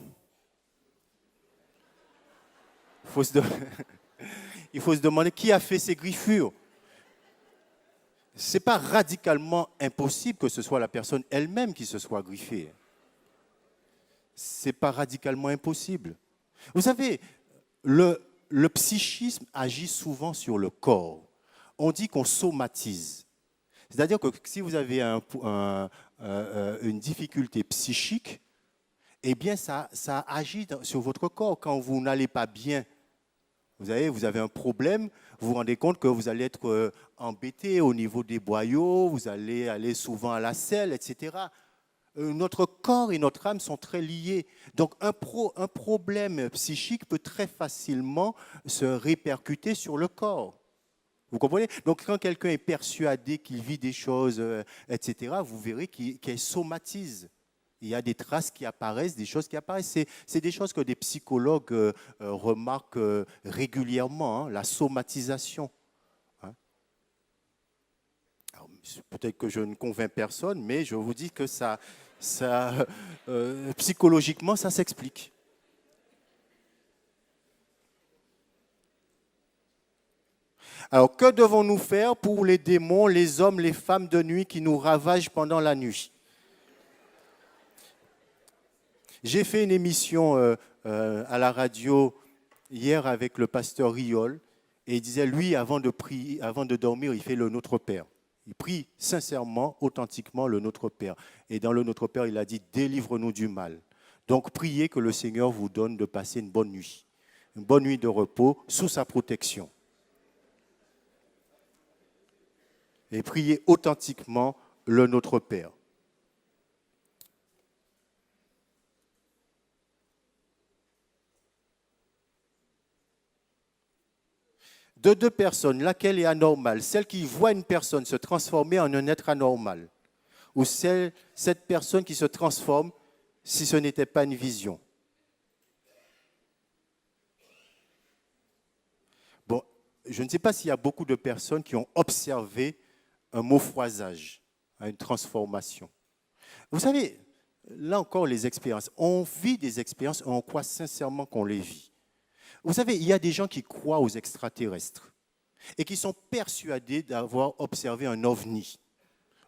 il faut se demander qui a fait ces griffures. Ce n'est pas radicalement impossible que ce soit la personne elle-même qui se soit griffée. Ce n'est pas radicalement impossible. Vous savez, le psychisme agit souvent sur le corps. On dit qu'on somatise. C'est-à-dire que si vous avez une difficulté psychique, eh bien, ça agit sur votre corps. Quand vous n'allez pas bien, vous avez un problème, vous vous rendez compte que vous allez être embêté au niveau des boyaux, vous allez aller souvent à la selle, etc. Notre corps et notre âme sont très liés. Donc, un problème psychique peut très facilement se répercuter sur le corps. Vous comprenez? Donc, quand quelqu'un est persuadé qu'il vit des choses, etc., vous verrez qu'il somatise. Il y a des traces qui apparaissent, des choses qui apparaissent. C'est des choses que des psychologues remarquent régulièrement, hein, la somatisation. Hein. Peut-être que je ne convainc personne, mais je vous dis que psychologiquement, ça s'explique. Alors, que devons-nous faire pour les démons, les hommes, les femmes de nuit qui nous ravagent pendant la nuit? J'ai fait une émission à la radio hier avec le pasteur Riol et il disait, lui, avant de dormir, il fait le Notre Père. Il prie sincèrement, authentiquement le Notre Père. Et dans le Notre Père, il a dit, délivre-nous du mal. Donc, priez que le Seigneur vous donne de passer une bonne nuit de repos sous sa protection. Et priez authentiquement le Notre Père. De deux personnes, laquelle est anormale? Celle qui voit une personne se transformer en un être anormal, ou cette personne qui se transforme si ce n'était pas une vision? Bon, je ne sais pas s'il y a beaucoup de personnes qui ont observé un morphosage, une transformation. Vous savez, là encore, les expériences. On vit des expériences et on croit sincèrement qu'on les vit. Vous savez, il y a des gens qui croient aux extraterrestres et qui sont persuadés d'avoir observé un ovni,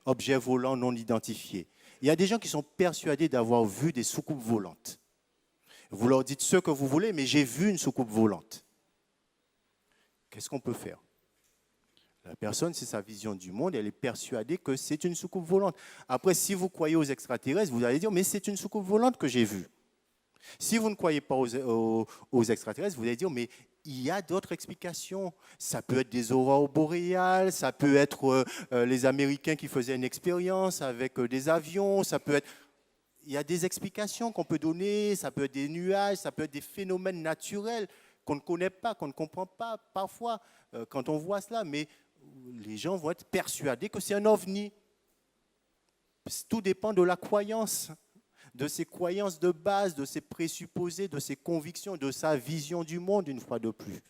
objet volant non identifié. Il y a des gens qui sont persuadés d'avoir vu des soucoupes volantes. Vous leur dites ce que vous voulez, mais j'ai vu une soucoupe volante. Qu'est-ce qu'on peut faire? La personne, c'est sa vision du monde, elle est persuadée que c'est une soucoupe volante. Après, si vous croyez aux extraterrestres, vous allez dire, mais c'est une soucoupe volante que j'ai vue. Si vous ne croyez pas aux extraterrestres, vous allez dire, mais il y a d'autres explications. Ça peut être des aurores boréales, ça peut être les Américains qui faisaient une expérience avec des avions, ça peut être... Il y a des explications qu'on peut donner, ça peut être des nuages, ça peut être des phénomènes naturels qu'on ne connaît pas, qu'on ne comprend pas parfois quand on voit cela, mais les gens vont être persuadés que c'est un ovni. Tout dépend de la croyance, de ses croyances de base, de ses présupposés, de ses convictions, de sa vision du monde, une fois de plus.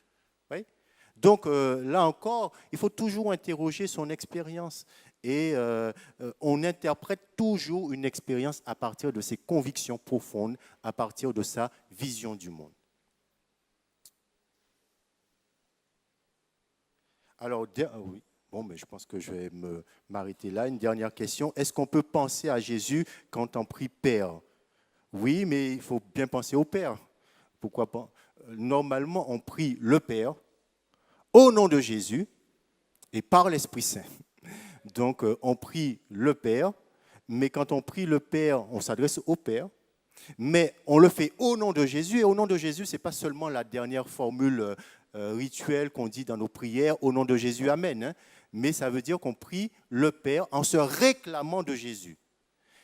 Oui. Donc là encore, il faut toujours interroger son expérience. Et on interprète toujours une expérience à partir de ses convictions profondes, à partir de sa vision du monde. Alors, oui. Bon, mais je pense que je vais m'arrêter là. Une dernière question. Est-ce qu'on peut penser à Jésus quand on prie Père? Oui, mais il faut bien penser au Père. Pourquoi pas? Normalement, on prie le Père au nom de Jésus et par l'Esprit Saint. Donc, on prie le Père, mais quand on prie le Père, on s'adresse au Père, mais on le fait au nom de Jésus. Et au nom de Jésus, ce n'est pas seulement la dernière formule rituelle qu'on dit dans nos prières, au nom de Jésus, Amen. Hein, mais ça veut dire qu'on prie le Père en se réclamant de Jésus.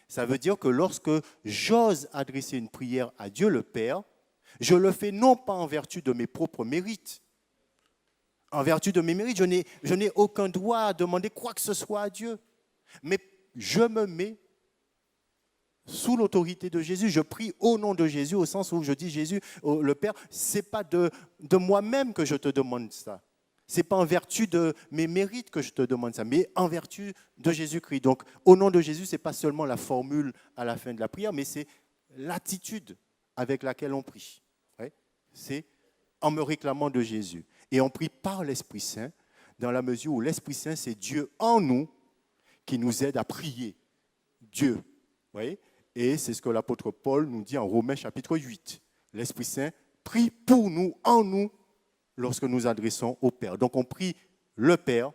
Ça veut dire que lorsque j'ose adresser une prière à Dieu le Père, je le fais non pas en vertu de mes propres mérites. En vertu de mes mérites, je n'ai aucun droit à demander quoi que ce soit à Dieu. Mais je me mets sous l'autorité de Jésus. Je prie au nom de Jésus, au sens où je dis Jésus, le Père, ce n'est pas de moi-même que je te demande ça. Ce n'est pas en vertu de mes mérites que je te demande ça, mais en vertu de Jésus-Christ. Donc, au nom de Jésus, ce n'est pas seulement la formule à la fin de la prière, mais c'est l'attitude avec laquelle on prie. Ouais. C'est en me réclamant de Jésus. Et on prie par l'Esprit Saint, dans la mesure où l'Esprit Saint, c'est Dieu en nous qui nous aide à prier. Dieu. Vous voyez ? Et c'est ce que l'apôtre Paul nous dit en Romains chapitre 8. L'Esprit Saint prie pour nous, en nous, lorsque nous adressons au Père. Donc on prie le Père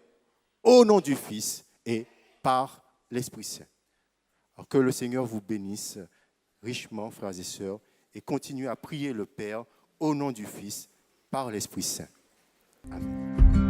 au nom du Fils et par l'Esprit Saint. Alors que le Seigneur vous bénisse richement, frères et sœurs, et continuez à prier le Père au nom du Fils par l'Esprit Saint. Amen.